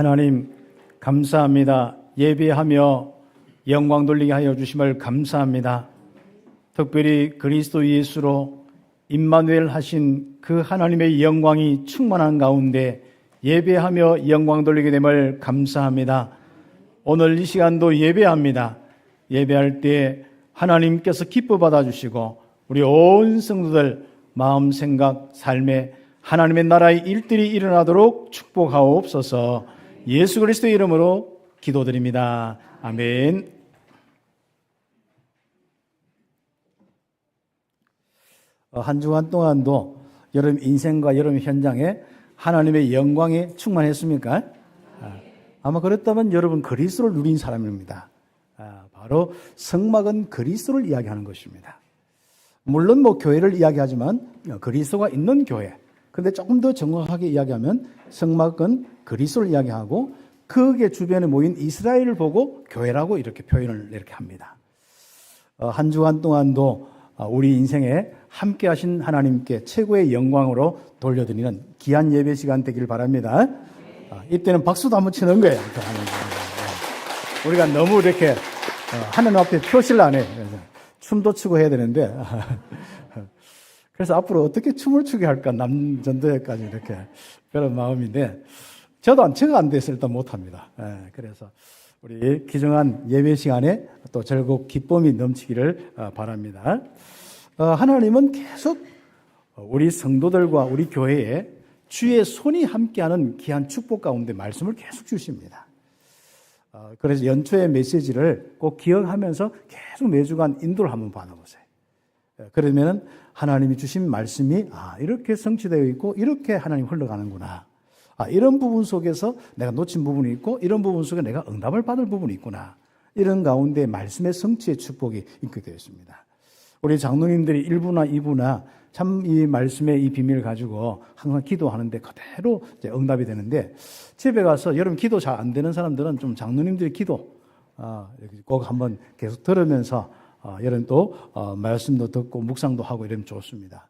하나님 감사합니다. 예배하며 영광 돌리게 하여 주심을 감사합니다. 특별히 그리스도 예수로 임마누엘 하신 그 하나님의 영광이 충만한 가운데 예배하며 영광 돌리게 됨을 감사합니다. 오늘 이 시간도 예배합니다. 예배할 때 하나님께서 기뻐 받아주시고 우리 온 성도들 마음, 생각, 삶에 하나님의 나라의 일들이 일어나도록 축복하옵소서. 예수 그리스도의 이름으로 기도드립니다. 아멘. 한 주간 동안도 여러분 인생과 여러분 현장에 하나님의 영광이 충만했습니까? 아마 그렇다면 여러분 그리스도를 누린 사람입니다. 바로 성막은 그리스도를 이야기하는 것입니다. 물론 교회를 이야기하지만 그리스도가 있는 교회. 그런데 조금 더 정확하게 이야기하면 성막은 그리스도를 이야기하고 그게 주변에 모인 이스라엘을 보고 교회라고 이렇게 표현을 이렇게 합니다. 한 주간 동안도 우리 인생에 함께 하신 하나님께 최고의 영광으로 돌려드리는 귀한 예배 시간 되길 바랍니다. 이때는 박수도 한번 치는 거예요. 우리가 너무 이렇게 하나님 앞에 표시를 안 해. 춤도 추고 해야 되는데 그래서 앞으로 어떻게 춤을 추게 할까 남전도회까지 이렇게 그런 마음인데 제가 안 돼서 일단 못합니다. 그래서 우리 귀중한 예배 시간에 또 즐겁고 기쁨이 넘치기를 바랍니다. 하나님은 계속 우리 성도들과 우리 교회에 주의 손이 함께하는 귀한 축복 가운데 말씀을 계속 주십니다. 그래서 연초의 메시지를 꼭 기억하면서 계속 매주간 인도를 한번 받아보세요. 그러면 하나님이 주신 말씀이 이렇게 성취되어 있고 이렇게 하나님 흘러가는구나. 이런 부분 속에서 내가 놓친 부분이 있고 이런 부분 속에 내가 응답을 받을 부분이 있구나. 이런 가운데 말씀의 성취의 축복이 있게 되어 있습니다. 우리 장로님들이 1부나 2부나 참 이 말씀의 이 비밀을 가지고 항상 기도하는데 그대로 이제 응답이 되는데 집에 가서 여러분 기도 잘 안 되는 사람들은 좀 장로님들의 기도 꼭 한번 계속 들으면서 여러분 또 말씀도 듣고 묵상도 하고 이러면 좋습니다.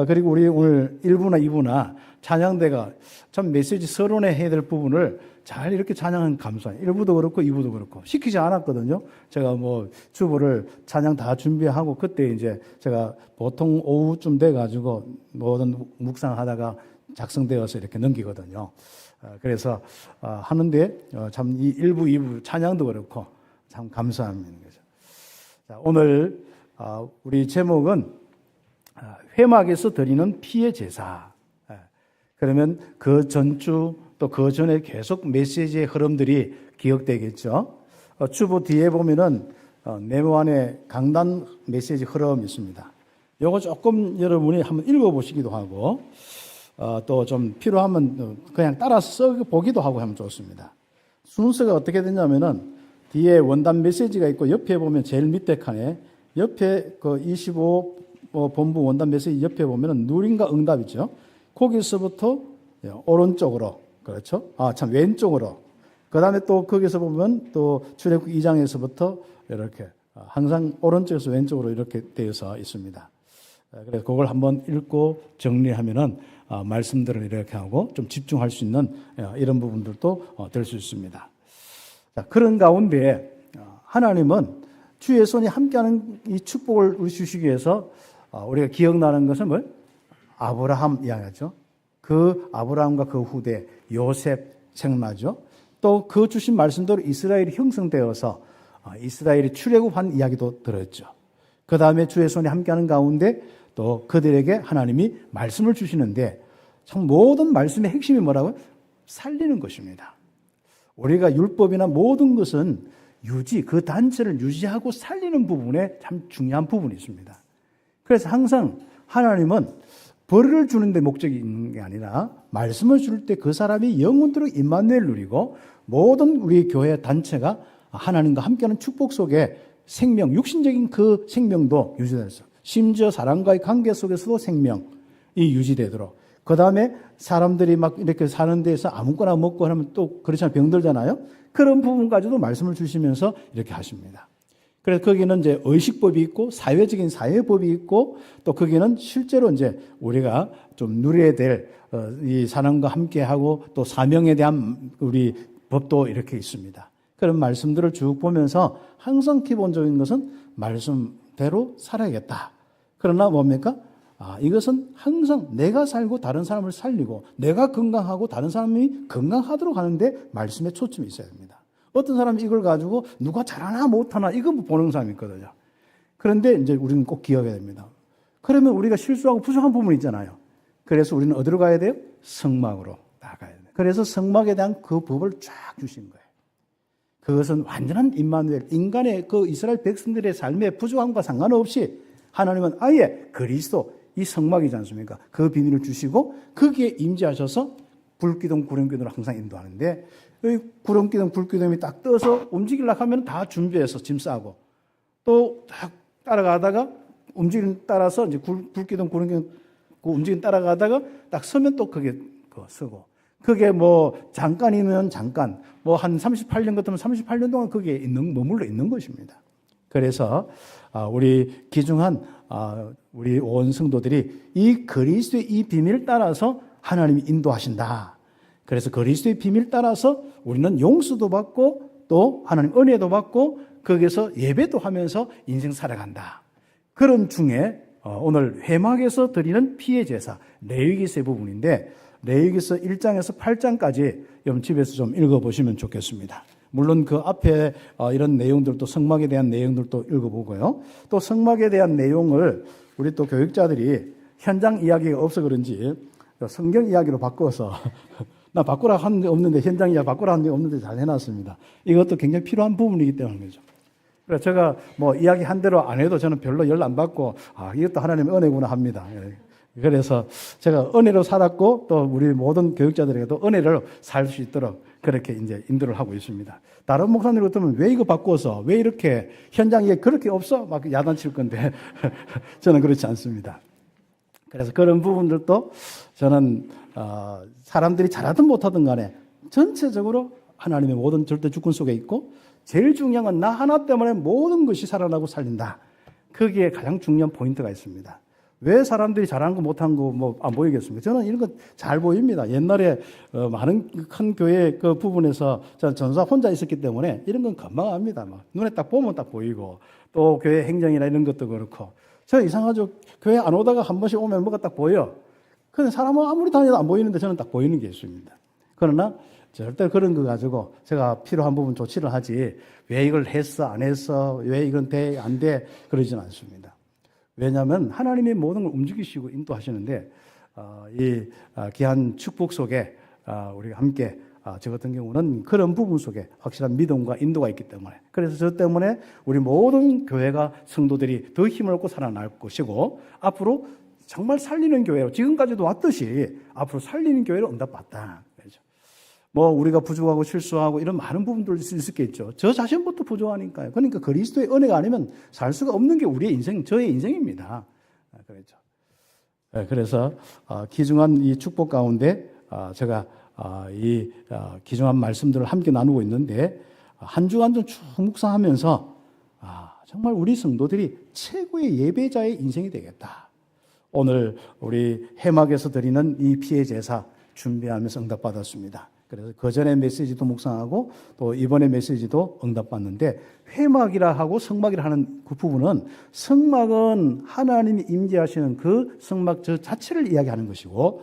그리고 우리 오늘 1부나 2부나 찬양대가 참 메시지 서론에 해야 될 부분을 잘 이렇게 찬양한 감사해요. 1부도 그렇고 2부도 그렇고 시키지 않았거든요. 제가 주보를 찬양 다 준비하고 그때 이제 제가 보통 오후쯤 돼가지고 모든 묵상하다가 작성되어서 이렇게 넘기거든요. 그래서 하는데 참 이 1부, 2부 찬양도 그렇고 참 감사합니다. 자, 오늘 우리 제목은 회막에서 드리는 피의 제사. 그러면 그 전주 또 그 전에 계속 메시지의 흐름들이 기억되겠죠. 주보 뒤에 보면은 네모안에 강단 메시지 흐름이 있습니다. 요거 조금 여러분이 한번 읽어보시기도 하고 또 좀 필요하면 그냥 따라서 써보기도 하고 하면 좋습니다. 순서가 어떻게 되냐면은 뒤에 원단 메시지가 있고 옆에 보면 제일 밑에 칸에 옆에 그 25 본부 원단 메시지 옆에 보면은 누림과 응답이죠. 거기서부터 오른쪽으로 그렇죠. 왼쪽으로. 그 다음에 또 거기서 보면 또 출애굽 2장에서부터 이렇게 항상 오른쪽에서 왼쪽으로 이렇게 되어서 있습니다. 그래서 그걸 한번 읽고 정리하면은 말씀들을 이렇게 하고 좀 집중할 수 있는 이런 부분들도 될 수 있습니다. 자, 그런 가운데 하나님은 주의 손이 함께하는 이 축복을 우리 주시기 위해서 우리가 기억나는 것은 아브라함 이야기하죠. 그 아브라함과 그 후대 요셉 생각나죠. 또 그 주신 말씀대로 이스라엘이 형성되어서 이스라엘이 출애굽한 이야기도 들었죠. 그 다음에 주의 손이 함께하는 가운데 또 그들에게 하나님이 말씀을 주시는데 참 모든 말씀의 핵심이 뭐라고요? 살리는 것입니다. 우리가 율법이나 모든 것은 그 단체를 유지하고 살리는 부분에 참 중요한 부분이 있습니다. 그래서 항상 하나님은 벌을 주는 데 목적이 있는 게 아니라 말씀을 줄 때 그 사람이 영원토록 임마누엘 누리고 모든 우리 교회 단체가 하나님과 함께하는 축복 속에 생명, 육신적인 그 생명도 유지돼서 심지어 사람과의 관계 속에서도 생명이 유지되도록 그 다음에 사람들이 막 이렇게 사는 데서 아무거나 먹고 하면 또 그렇잖아요. 병들잖아요. 그런 부분까지도 말씀을 주시면서 이렇게 하십니다. 그래서 거기는 이제 의식법이 있고 사회적인 사회법이 있고 또 거기는 실제로 이제 우리가 좀 누려야 될 이 사람과 함께하고 또 사명에 대한 우리 법도 이렇게 있습니다. 그런 말씀들을 쭉 보면서 항상 기본적인 것은 말씀대로 살아야겠다. 그러나 뭡니까? 이것은 항상 내가 살고 다른 사람을 살리고 내가 건강하고 다른 사람이 건강하도록 하는데 말씀에 초점이 있어야 됩니다. 어떤 사람이 이걸 가지고 누가 잘하나 못하나 이거 보는 사람이 있거든요. 그런데 이제 우리는 꼭 기억해야 됩니다. 그러면 우리가 실수하고 부족한 부분이 있잖아요. 그래서 우리는 어디로 가야 돼요? 성막으로 나가야 돼요. 그래서 성막에 대한 그 법을 쫙 주신 거예요. 그것은 완전한 임마누엘, 인간의 그 이스라엘 백성들의 삶의 부족함과 상관없이 하나님은 아예 그리스도, 이 성막이지 않습니까? 그 비밀을 주시고 거기에 임재하셔서 불기둥, 구름기둥으로 항상 인도하는데 구름기둥, 불기둥이 딱 떠서 움직이려고 하면 다 준비해서 짐 싸고 또 딱 따라가다가 움직임 따라서 이제 불기둥, 구름기둥 그 움직임 따라가다가 딱 서면 또 그게 서고 그게 뭐 잠깐이면 잠깐 뭐 한 38년 같으면 38년 동안 거기에 머물러 있는 것입니다. 그래서 우리 귀중한 우리 온 성도들이 이 그리스도의 이 비밀을 따라서 하나님이 인도하신다. 그래서 그리스도의 비밀을 따라서 우리는 용서도 받고 또 하나님 은혜도 받고 거기서 예배도 하면서 인생 살아간다. 그런 중에 오늘 회막에서 드리는 피의 제사 레위기서의 부분인데 레위기서 1장에서 8장까지 여러분 집에서 좀 읽어보시면 좋겠습니다. 물론 그 앞에 이런 내용들도 성막에 대한 내용들도 읽어보고요. 또 성막에 대한 내용을 우리 또 교육자들이 현장 이야기가 없어 그런지 성경 이야기로 바꿔서 나 바꾸라 하는 데 없는데 현장 이야기 바꾸라 하는 데 없는데 잘 해놨습니다. 이것도 굉장히 필요한 부분이기 때문이죠. 그래서 제가 뭐 이야기 한 대로 안 해도 저는 별로 열 안 받고 이것도 하나님의 은혜구나 합니다. 그래서 제가 은혜로 살았고 또 우리 모든 교육자들에게도 은혜를 살 수 있도록 그렇게 이제 인도를 하고 있습니다. 다른 목사님 같으면 왜 이거 바꿔서 왜 이렇게 현장에 그렇게 없어? 막 야단칠 건데 저는 그렇지 않습니다. 그래서 그런 부분들도 저는 사람들이 잘하든 못하든 간에 전체적으로 하나님의 모든 절대 주권 속에 있고 제일 중요한 건 나 하나 때문에 모든 것이 살아나고 살린다. 거기에 가장 중요한 포인트가 있습니다. 왜 사람들이 잘한 거 못한 거 뭐 안 보이겠습니까? 저는 이런 거 잘 보입니다. 옛날에 많은 큰 교회 그 부분에서 저는 전사 혼자 있었기 때문에 이런 건 금방 압니다. 막 눈에 딱 보면 딱 보이고 또 교회 행정이나 이런 것도 그렇고 저 이상하죠. 교회 안 오다가 한 번씩 오면 뭐가 딱 보여. 근데 사람은 아무리 다녀도 안 보이는데 저는 딱 보이는 게 있습니다. 그러나 절대 그런 거 가지고 제가 필요한 부분 조치를 하지 왜 이걸 했어 안 했어 왜 이건 돼 안 돼 그러지는 않습니다. 왜냐하면 하나님의 모든 걸 움직이시고 인도하시는데 이 귀한 축복 속에 우리가 함께 저 같은 경우는 그런 부분 속에 확실한 믿음과 인도가 있기 때문에 그래서 저 때문에 우리 모든 교회가 성도들이 더 힘을 얻고 살아날 것이고 앞으로 정말 살리는 교회로 지금까지도 왔듯이 앞으로 살리는 교회로 응답받다. 뭐 우리가 부족하고 실수하고 이런 많은 부분들 있었겠죠. 저 자신부터 부족하니까요. 그러니까 그리스도의 은혜가 아니면 살 수가 없는 게 우리의 인생, 저의 인생입니다. 그렇죠. 그래서 귀중한 이 축복 가운데 제가 이 귀중한 말씀들을 함께 나누고 있는데 한 주간 좀 쭉 묵상하면서 정말 우리 성도들이 최고의 예배자의 인생이 되겠다. 오늘 우리 회막에서 드리는 이 피의 제사 준비하면서 응답받았습니다. 그래서 그 전에 메시지도 묵상하고 또 이번에 메시지도 응답받는데 회막이라 하고 성막이라 하는 그 부분은 성막은 하나님이 임재하시는 그 성막 저 자체를 이야기하는 것이고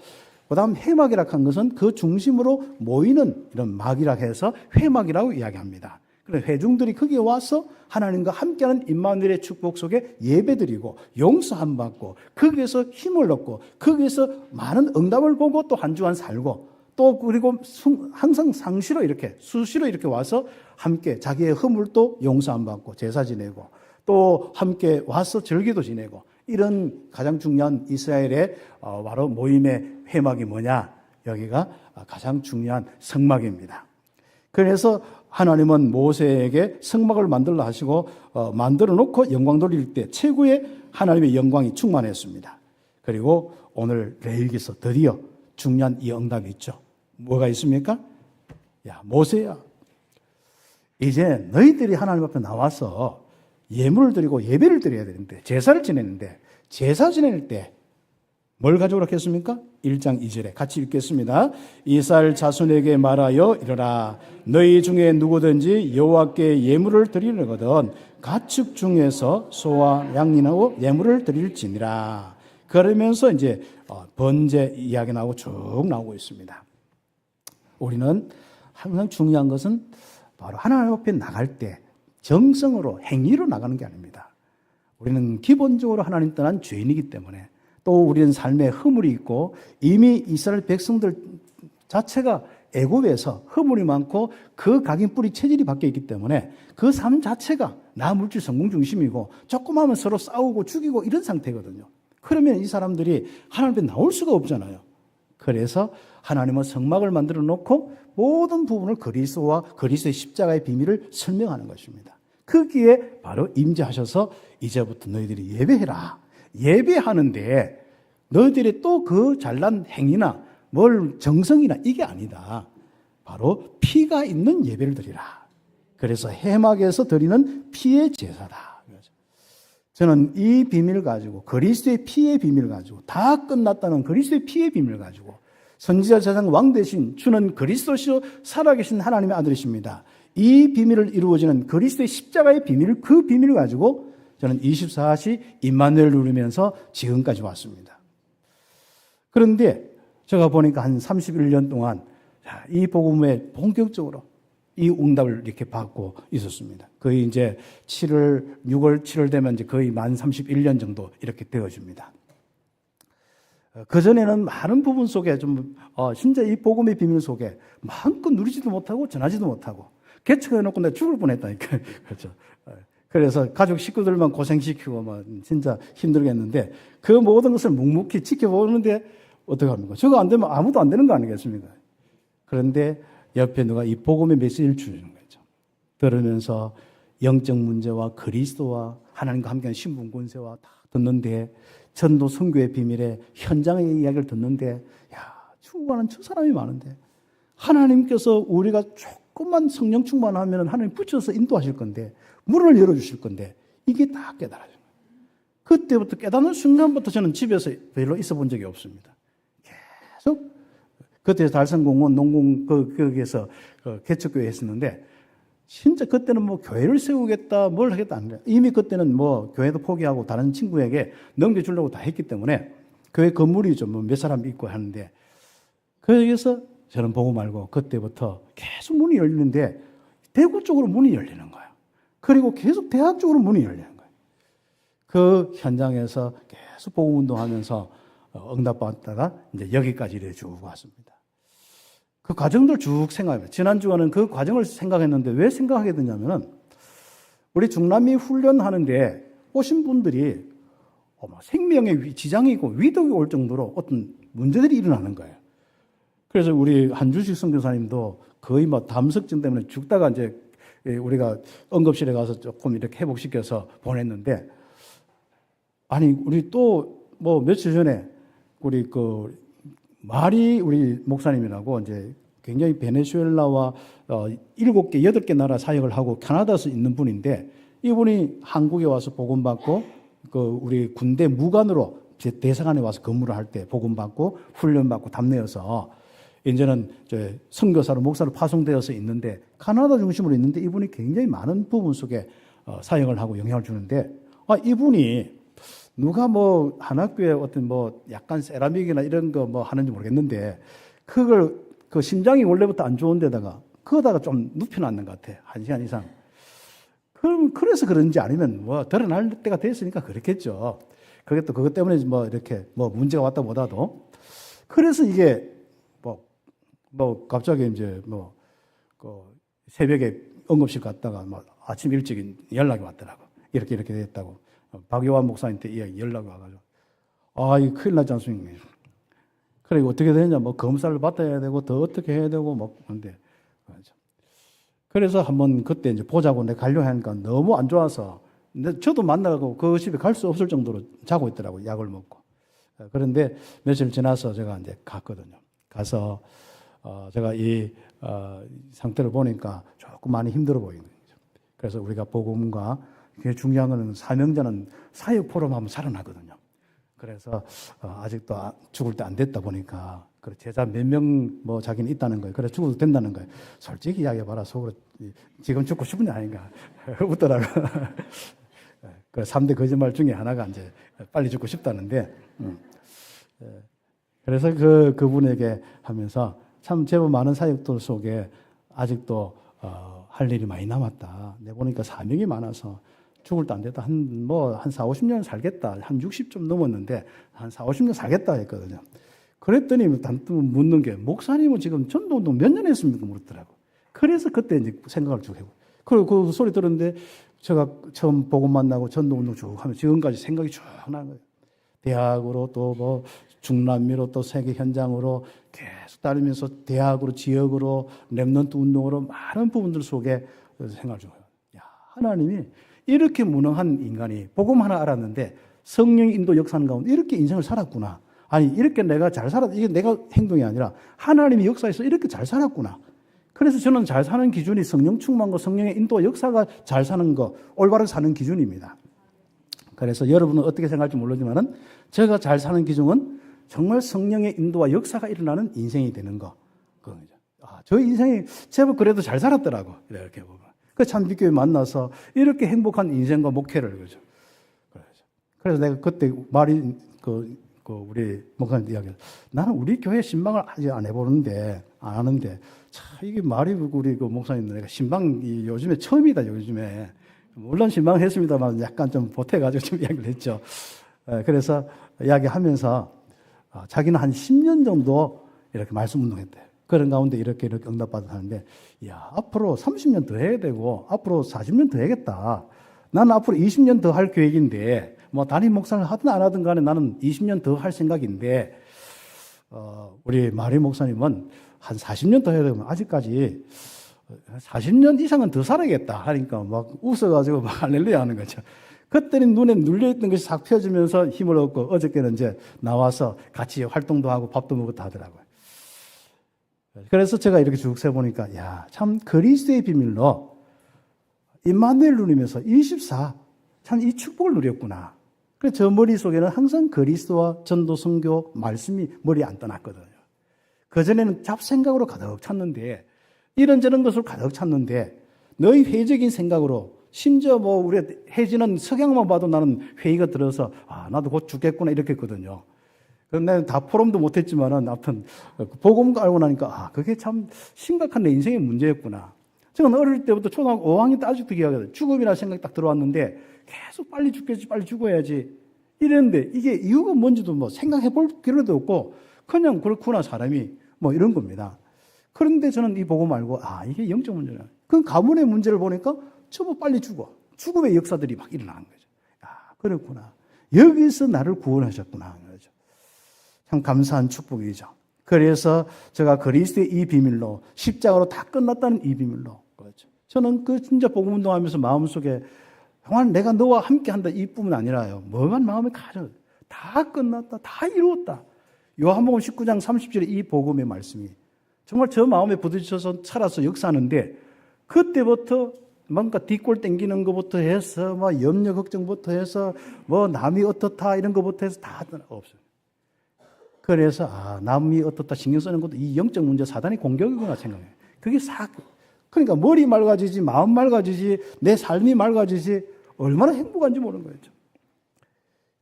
그 다음 회막이라 한 것은 그 중심으로 모이는 이런 막이라 해서 회막이라고 이야기합니다. 그래서 회중들이 거기에 와서 하나님과 함께하는 임마누엘의 축복 속에 예배드리고 용서함 받고 거기에서 힘을 얻고 거기에서 많은 응답을 보고 또 한 주간 살고 또 그리고 항상 상시로 이렇게 수시로 이렇게 와서 함께 자기의 허물도 용서 안 받고 제사 지내고 또 함께 와서 절기도 지내고 이런 가장 중요한 이스라엘의 바로 모임의 회막이 뭐냐? 여기가 가장 중요한 성막입니다. 그래서 하나님은 모세에게 성막을 만들라 하시고 만들어 놓고 영광 돌릴 때 최고의 하나님의 영광이 충만했습니다. 그리고 오늘 레위기서 드디어 중요한 이 응답이 있죠. 뭐가 있습니까? 야, 모세야. 이제 너희들이 하나님 앞에 나와서 예물을 드리고 예배를 드려야 되는데, 제사를 지내는데, 제사 지낼 때 뭘 가져오라 했습니까? 1장 2절에 같이 읽겠습니다. 이스라엘 자손에게 말하여 이르라. 너희 중에 누구든지 여호와께 예물을 드리려거든 가축 중에서 소와 양이나 예물을 드릴지니라. 그러면서 이제 번제 이야기 나오고 쭉 나오고 있습니다. 우리는 항상 중요한 것은 바로 하나님 앞에 나갈 때 정성으로 행위로 나가는 게 아닙니다. 우리는 기본적으로 하나님 떠난 죄인이기 때문에, 또 우리는 삶에 허물이 있고 이미 이스라엘 백성들 자체가 애굽에서 허물이 많고 그 각인 뿌리 체질이 바뀌어 있기 때문에 그 삶 자체가 나 물질 성공 중심이고 조금 하면 서로 싸우고 죽이고 이런 상태거든요. 그러면 이 사람들이 하나님 앞에 나올 수가 없잖아요. 그래서 하나님은 성막을 만들어 놓고 모든 부분을 그리스도와 그리스도의 십자가의 비밀을 설명하는 것입니다. 거기에 바로 임재하셔서 이제부터 너희들이 예배해라. 예배하는데 너희들이 또 그 잘난 행위나 뭘 정성이나 이게 아니다. 바로 피가 있는 예배를 드리라. 그래서 해막에서 드리는 피의 제사다. 저는 이 비밀을 가지고, 그리스도의 피의 비밀을 가지고, 다 끝났다는 그리스도의 피의 비밀을 가지고, 선지자 세상 왕 대신 주는 그리스도시요 살아계신 하나님의 아들이십니다. 이 비밀을 이루어지는 그리스도의 십자가의 비밀을, 그 비밀을 가지고 저는 24시 임마누엘을 누리면서 지금까지 왔습니다. 그런데 제가 보니까 한 31년 동안 이 복음에 본격적으로 이 응답을 이렇게 받고 있었습니다. 거의 이제 6월, 7월 되면 이제 거의 만 31년 정도 이렇게 되어집니다. 그전에는 많은 부분 속에 진짜 이 복음의 비밀 속에 마음껏 누리지도 못하고 전하지도 못하고 개척해놓고 내가 죽을 뻔했다니까. 그렇죠. 그래서 가족 식구들만 고생시키고 진짜 힘들게 했는데 그 모든 것을 묵묵히 지켜보는데 어떻게 합니까? 저거 안 되면 아무도 안 되는 거 아니겠습니까? 그런데 옆에 누가 이 복음의 메시지를 주는 거죠. 들으면서 영적 문제와 그리스도와 하나님과 함께하는 신분 권세와 다 듣는데, 전도 선교의 비밀에 현장의 이야기를 듣는데, 추구하는 저 사람이 많은데 하나님께서 우리가 조금만 성령 충만하면 하나님 붙여서 인도하실 건데, 문을 열어주실 건데, 이게 다 깨달아져요. 그때부터 깨닫는 순간부터 저는 집에서 별로 있어 본 적이 없습니다. 계속 그때 달성공원 농공 거기에서 개척교회 했었는데, 진짜 그때는 뭐 교회를 세우겠다 뭘 하겠다 안 해요. 이미 그때는 뭐 교회도 포기하고 다른 친구에게 넘겨주려고 다 했기 때문에 교회 건물이 좀 몇 사람 있고 하는데, 거기에서 저는 보고 말고 그때부터 계속 문이 열리는데 대구 쪽으로 문이 열리는 거예요. 그리고 계속 대학 쪽으로 문이 열리는 거예요. 그 현장에서 계속 복음 운동하면서 응답받다가 이제 여기까지 이래 쭉 왔습니다. 그 과정들 쭉 생각해요. 지난주에는 그 과정을 생각했는데 왜 생각하게 되냐면은 우리 중남미 훈련하는데 오신 분들이 생명에 지장이 있고 위독이 올 정도로 어떤 문제들이 일어나는 거예요. 그래서 우리 한주식 선교사님도 거의 담석증 때문에 죽다가 이제 우리가 응급실에 가서 조금 이렇게 회복시켜서 보냈는데, 아니 우리 또 며칠 전에 우리 마리 우리 목사님이라고 이제 굉장히 베네수엘라와 7개, 8개 나라 사역을 하고 캐나다에서 있는 분인데, 이분이 한국에 와서 복음받고 우리 군대 무관으로 대사관에 와서 근무를 할 때 복음받고 훈련받고 답내어서 이제는 선교사로 목사로 파송되어서 있는데, 캐나다 중심으로 있는데 이분이 굉장히 많은 부분 속에 사역을 하고 영향을 주는데, 이분이 누가 한학교에 어떤 약간 세라믹이나 이런 거 하는지 모르겠는데, 그걸 심장이 원래부터 안 좋은 데다가 그거다가 좀 눕혀놨는 것 같아. 1시간 이상. 그래서 그런지 아니면 드러날 때가 됐으니까 그렇겠죠. 그게 또 그것 때문에 이렇게 문제가 왔다 보다도. 그래서 이게 갑자기 이제 새벽에 응급실 갔다가 아침 일찍 연락이 왔더라고. 이렇게 됐다고. 박요한 목사님한테 연락이 와가지고, 이거 큰일 났지 않습니까? 그래, 어떻게 되냐, 검사를 받아야 되고, 더 어떻게 해야 되고, 근데. 그래서 한번 그때 이제 보자고 내가 가려고 하니까 너무 안 좋아서, 근데 저도 만나고 그 집에 갈 수 없을 정도로 자고 있더라고요, 약을 먹고. 그런데 며칠 지나서 제가 이제 갔거든요. 가서, 제가 이 상태를 보니까 조금 많이 힘들어 보이는 거죠. 그래서 우리가 복음과 그게 중요한 거는 사명자는 사역 포럼하면 살아나거든요. 그래서 아직도 죽을 때 안 됐다 보니까 제자 몇 명 뭐 자기는 있다는 거예요. 그래 죽어도 된다는 거예요. 솔직히 이야기해봐라. 속으로 지금 죽고 싶은 게 아닌가 웃더라고. 그 3대 거짓말 중에 하나가 이제 빨리 죽고 싶다는데, 그래서 그분에게 하면서 참 제법 많은 사역들 속에 아직도 할 일이 많이 남았다. 내 보니까 사명이 많아서 죽을 때 안 됐다. 한 4, 50년 살겠다. 한 60 좀 넘었는데 한 4, 50년 살겠다 했거든요. 그랬더니 단뜻 묻는 게, 목사님은 지금 전도운동 몇 년 했습니까? 물었더라고. 그래서 그때 이제 생각을 쭉 해보고. 그리고 그 소리 들었는데 제가 처음 복음 만나고 전도운동 쭉 하면 지금까지 생각이 쭉 나는 거예요. 대학으로 또 뭐 중남미로 또 세계 현장으로 계속 다니면서 대학으로 지역으로 렘넌트 운동으로 많은 부분들 속에 생각을 좀 해요. 야, 하나님이 이렇게 무능한 인간이 복음 하나 알았는데 성령 인도 역사하는 가운데 이렇게 인생을 살았구나. 아니 이렇게 내가 잘 살았, 이게 내가 행동이 아니라 하나님이 역사에서 이렇게 잘 살았구나. 그래서 저는 잘 사는 기준이 성령 충만과 성령의 인도와 역사가 잘 사는 거, 올바르게 사는 기준입니다. 그래서 여러분은 어떻게 생각할지 모르지만은 제가 잘 사는 기준은 정말 성령의 인도와 역사가 일어나는 인생이 되는 거. 그거죠. 저 인생이 제법 그래도 잘 살았더라고. 이렇게 보면. 그 참빛교회 만나서 이렇게 행복한 인생과 목회를 그러죠. 그래서 내가 그때 말이 우리 목사님 이야기, 나는 우리 교회 신방을 아직 안 해보는데 안 하는데 참 이게 말이 우리 목사님 내가 신방 요즘에 처음이다 요즘에. 물론 신방 했습니다만 약간 좀 보태가지고 좀 이야기를 했죠. 그래서 이야기하면서 자기는 한 10년 정도 이렇게 말씀 운동했대요. 그런 가운데 이렇게 응답받아 하는데, 야, 앞으로 30년 더 해야 되고, 앞으로 40년 더 해야겠다. 나는 앞으로 20년 더 할 계획인데, 뭐 담임 목사를 하든 안 하든 간에 나는 20년 더 할 생각인데, 우리 마리 목사님은 한 40년 더 해야 되면 아직까지 40년 이상은 더 살아야겠다 하니까 막 웃어가지고 막 할렐루야 하는 거죠. 그때는 눈에 눌려있던 것이 싹 펴지면서 힘을 얻고 어저께는 이제 나와서 같이 활동도 하고 밥도 먹었다 하더라고요. 그래서 제가 이렇게 쭉 세보니까, 야, 참 그리스도의 비밀로 임마누엘 누리면서 24, 참 이 축복을 누렸구나. 그래서 저 머릿속에는 항상 그리스도와 전도, 선교, 말씀이 머리에 안 떠났거든요. 그전에는 잡생각으로 가득 찼는데, 이런저런 것을 가득 찼는데, 너희 회의적인 생각으로, 심지어 뭐 우리 혜진은 석양만 봐도 나는 회의가 들어서, 나도 곧 죽겠구나 이렇게 했거든요. 그런데 다 포럼도 못했지만은, 아무튼, 복음 알고 나니까, 그게 참 심각한 내 인생의 문제였구나. 저는 어릴 때부터 초등학교 5학년 때 아직도 기억해요. 죽음이라는 생각이 딱 들어왔는데, 계속 빨리 죽겠지, 빨리 죽어야지. 이랬는데, 이게 이유가 뭔지도 뭐 생각해 볼 필요도 없고, 그냥 그렇구나, 사람이. 뭐 이런 겁니다. 그런데 저는 이 복음 알고, 이게 영적 문제다. 그 가문의 문제를 보니까, 저거 빨리 죽어. 죽음의 역사들이 막 일어나는 거죠. 그렇구나. 여기서 나를 구원하셨구나. 그러죠. 참 감사한 축복이죠. 그래서 제가 그리스도의 이 비밀로, 십자가로 다 끝났다는 이 비밀로, 그렇죠. 저는 진짜 복음 운동하면서 마음속에, 정말 내가 너와 함께 한다 이뿐만 아니라요. 뭐만 마음에 가져. 다 끝났다. 다 이루었다. 요한복음 19장 30절에 이 복음의 말씀이 정말 저 마음에 부딪혀서 살아서 역사하는데, 그때부터 뭔가 뒷골 땡기는 것부터 해서, 막 염려 걱정부터 해서, 뭐 남이 어떻다 이런 것부터 해서 다 없어요. 그래서 남이 어떻다 신경 쓰는 것도 이 영적 문제 사단의 공격이구나 생각해요. 그게 그러니까 머리 맑아지지, 마음 맑아지지, 내 삶이 맑아지지, 얼마나 행복한지 모르는 거죠.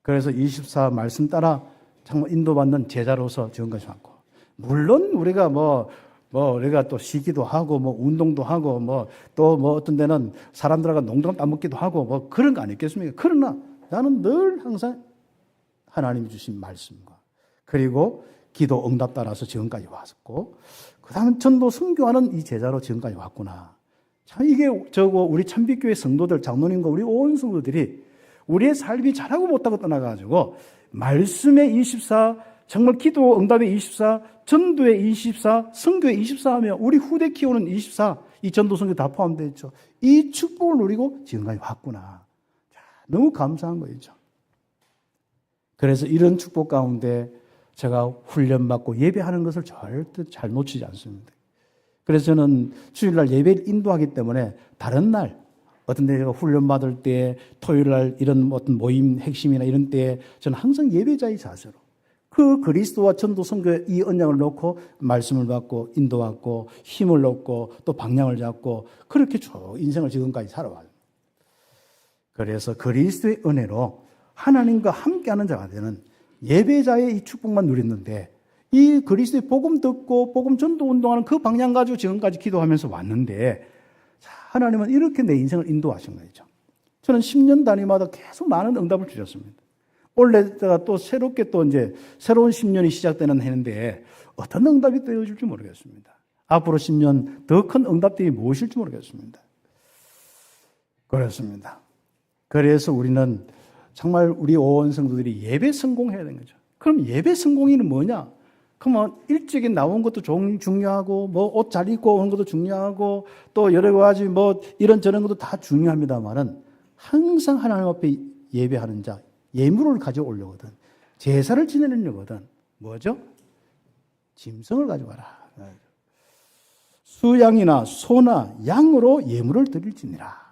그래서 24 말씀 따라 정말 인도받는 제자로서 지금까지 왔고, 물론 우리가 우리가 또 쉬기도 하고, 운동도 하고, 또 어떤 데는 사람들하고 농담 따먹기도 하고, 그런 거 아니겠습니까? 그러나 나는 늘 항상 하나님이 주신 말씀과, 그리고 기도 응답 따라서 지금까지 왔었고, 그 다음에 전도 선교하는 이 제자로 지금까지 왔구나. 참 이게 우리 참빛교회 성도들, 장로님과 우리 온 성도들이 우리의 삶이 잘하고 못하고 떠나가지고, 말씀의 24, 정말 기도 응답의 24, 전도의 24, 선교의 24 하며 우리 후대 키우는 24, 이 전도 선교 다 포함되어 있죠. 이 축복을 누리고 지금까지 왔구나. 너무 감사한 거죠. 그래서 이런 축복 가운데 제가 훈련받고 예배하는 것을 절대 잘 놓치지 않습니다. 그래서 저는 주일날 예배를 인도하기 때문에 다른 날, 어떤 데 제가 훈련 받을 때 토요일 날 이런 어떤 모임 핵심이나 이런 때 저는 항상 예배자의 자세로 그 그리스도와 전도 선교의 이 언약을 놓고 말씀을 받고 인도받고 힘을 얻고 또 방향을 잡고 그렇게 쭉 인생을 지금까지 살아와요. 그래서 그리스도의 은혜로 하나님과 함께하는 자가 되는 예배자의 이 축복만 누렸는데 이 그리스도의 복음 듣고 복음 전도 운동하는 그 방향 가지고 지금까지 기도하면서 왔는데 하나님은 이렇게 내 인생을 인도하신 거죠. 저는 10년 단위마다 계속 많은 응답을 주셨습니다. 올해 제가 또 새롭게 또 이제 새로운 10년이 시작되는 해인데 어떤 응답이 되어줄지 모르겠습니다. 앞으로 10년 더 큰 응답들이 무엇일지 모르겠습니다. 그렇습니다. 그래서 우리는 정말 우리 오원 성도들이 예배 성공해야 되는 거죠. 그럼 예배 성공이는 뭐냐? 그러면 일찍이 나온 것도 중요하고 뭐 옷 잘 입고 오는 것도 중요하고 또 여러 가지 뭐 이런저런 것도 다 중요합니다만은 항상 하나님 앞에 예배하는 자, 예물을 가져오려거든. 제사를 지내려거든. 뭐죠? 짐승을 가져와라. 수양이나 소나 양으로 예물을 드릴지니라.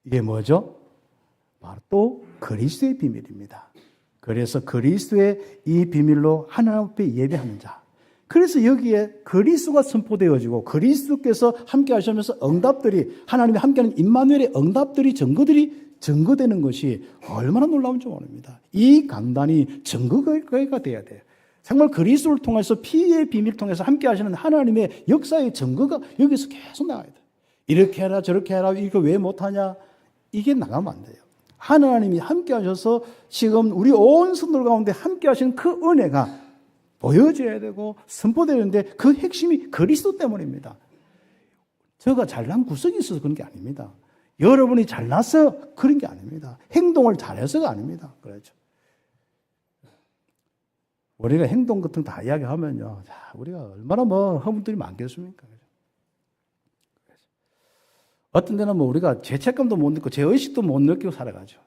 이게 뭐죠? 바로 또 그리스도의 비밀입니다. 그래서 그리스도의 이 비밀로 하나님 앞에 예배하는 자. 그래서 여기에 그리스도가 선포되어지고 그리스도께서 함께 하시면서 응답들이 하나님이 함께하는 임마누엘의 응답들이 증거되는 것이 얼마나 놀라운지 모릅니다. 이 강단이 증거가 돼야 돼요. 정말 그리스도를 통해서 피의 비밀을 통해서 함께 하시는 하나님의 역사의 증거가 여기서 계속 나와야 돼요. 이렇게 해라 저렇게 해라 이거 왜 못하냐 이게 나가면 안 돼요. 하나님이 함께 하셔서 지금 우리 온 성도들 가운데 함께 하시는 그 은혜가 보여져야 되고 선포되는데 그 핵심이 그리스도 때문입니다. 저가 잘난 구석이 있어서 그런 게 아닙니다. 여러분이 잘나서 그런 게 아닙니다. 행동을 잘해서가 아닙니다. 그렇죠. 우리가 행동 같은 거 다 이야기하면요. 자, 우리가 얼마나 뭐 허물들이 많겠습니까? 어떤 데는 뭐 우리가 죄책감도 못 느끼고 죄의식도 못 느끼고 살아가죠.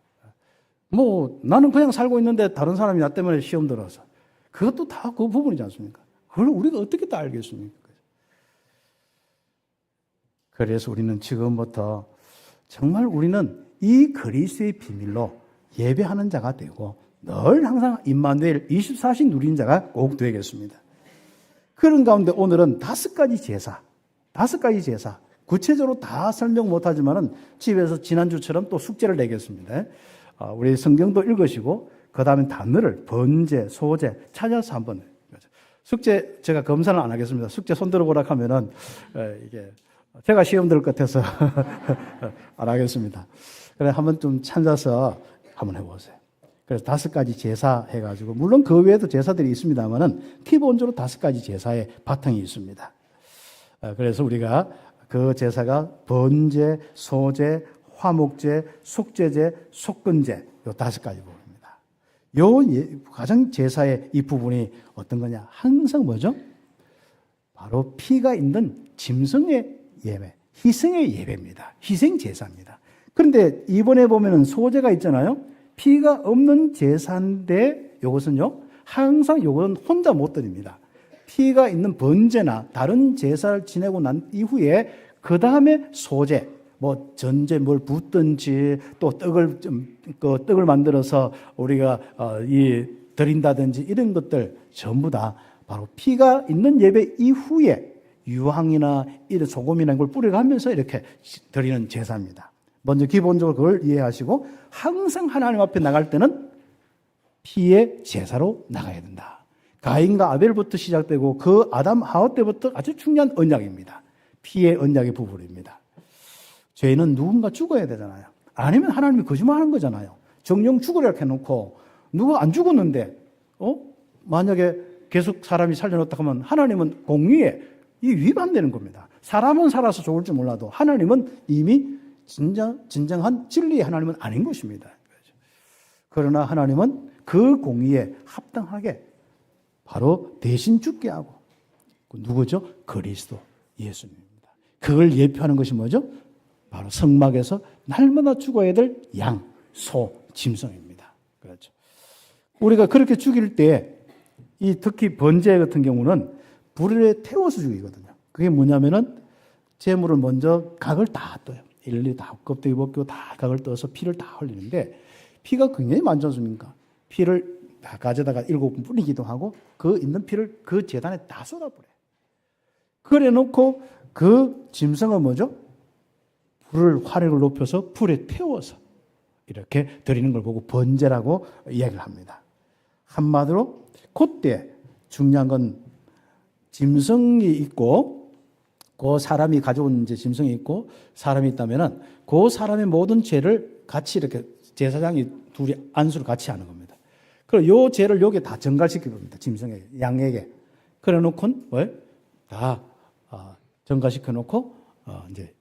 뭐 나는 그냥 살고 있는데 다른 사람이 나 때문에 시험 들어서 그것도 다 그 부분이지 않습니까? 그걸 우리가 어떻게 다 알겠습니까? 그래서 우리는 지금부터 정말 우리는 이 그리스도의 비밀로 예배하는 자가 되고 늘 항상 임마누엘 24시 누린 자가 꼭 되겠습니다. 그런 가운데 오늘은 5가지 제사 구체적으로 다 설명 못하지만은 집에서 지난주처럼 또 숙제를 내겠습니다. 우리 성경도 읽으시고 그 다음에 단어를 번제, 소제 찾아서 한번 숙제 제가 검사는 안 하겠습니다. 숙제 손 들어보라 하면은 이게 제가 시험 들 것 같아서 안 하겠습니다. 그래 한번 좀 찾아서 한번 해보세요. 그래서 5가지 제사 해가지고 물론 그 외에도 제사들이 있습니다만은 기본적으로 5가지 제사의 바탕이 있습니다. 그래서 우리가 그 제사가 번제, 소제, 화목제, 속죄제, 속건제 요 5가지 부분입니다. 요 가장 제사의 이 부분이 어떤 거냐? 항상 뭐죠? 바로 피가 있는 짐승의 예배, 희생의 예배입니다. 희생 제사입니다. 그런데 이번에 보면은 소제가 있잖아요. 피가 없는 제사인데 이것은요 항상 요건 혼자 못 드립니다. 피가 있는 번제나 다른 제사를 지내고 난 이후에 그 다음에 소제, 뭐 전제 뭘 붓든지 또 떡을 만들어서 우리가 드린다든지 이런 것들 전부 다 바로 피가 있는 예배 이후에 유황이나 이런 소금이나 걸 뿌려가면서 이렇게 드리는 제사입니다. 먼저 기본적으로 그걸 이해하시고 항상 하나님 앞에 나갈 때는 피의 제사로 나가야 된다. 가인과 아벨부터 시작되고 그 아담 하와 때부터 아주 중요한 언약입니다. 피의 언약의 부분입니다. 죄는 누군가 죽어야 되잖아요. 아니면 하나님이 거짓말하는 거잖아요. 정령 죽으라 해놓고 누가 안 죽었는데 만약에 계속 사람이 살려놓다 하면 하나님은 공의에 이 위반되는 겁니다. 사람은 살아서 좋을지 몰라도 하나님은 이미 진정한 진리의 하나님은 아닌 것입니다. 그러나 하나님은 그 공의에 합당하게 바로 대신 죽게 하고 누구죠? 그리스도 예수님입니다. 그걸 예표하는 것이 뭐죠? 바로 성막에서 날마다 죽어야 될 양, 소, 짐승입니다. 그렇죠. 우리가 그렇게 죽일 때 이 특히 번제 같은 경우는 불에 태워서 죽이거든요. 그게 뭐냐면은 제물을 먼저 각을 다 떠요. 일일이 다 껍데기 벗기고 다 각을 떠서 피를 다 흘리는데 피가 굉장히 많지 않습니까? 피를 다 가져다가 7번 뿌리기도 하고 그 있는 피를 그 제단에 다 쏟아버려요. 그래 놓고 그 짐승은 뭐죠? 불을 화력을 높여서 불에 태워서 이렇게 드리는 걸 보고 번제라고 이야기를 합니다. 한마디로 그때 중요한 건 짐승이 있고 그 사람이 가져온 이제 짐승이 있고 사람이 있다면은 그 사람의 모든 죄를 같이 이렇게 제사장이 둘이 안수를 같이 하는 겁니다. 그리고 요 죄를 여기에 다 전갈시켜 봅니다. 짐승에게, 양에게. 그래 놓고는 뭘? 다 전갈시켜 놓고 이제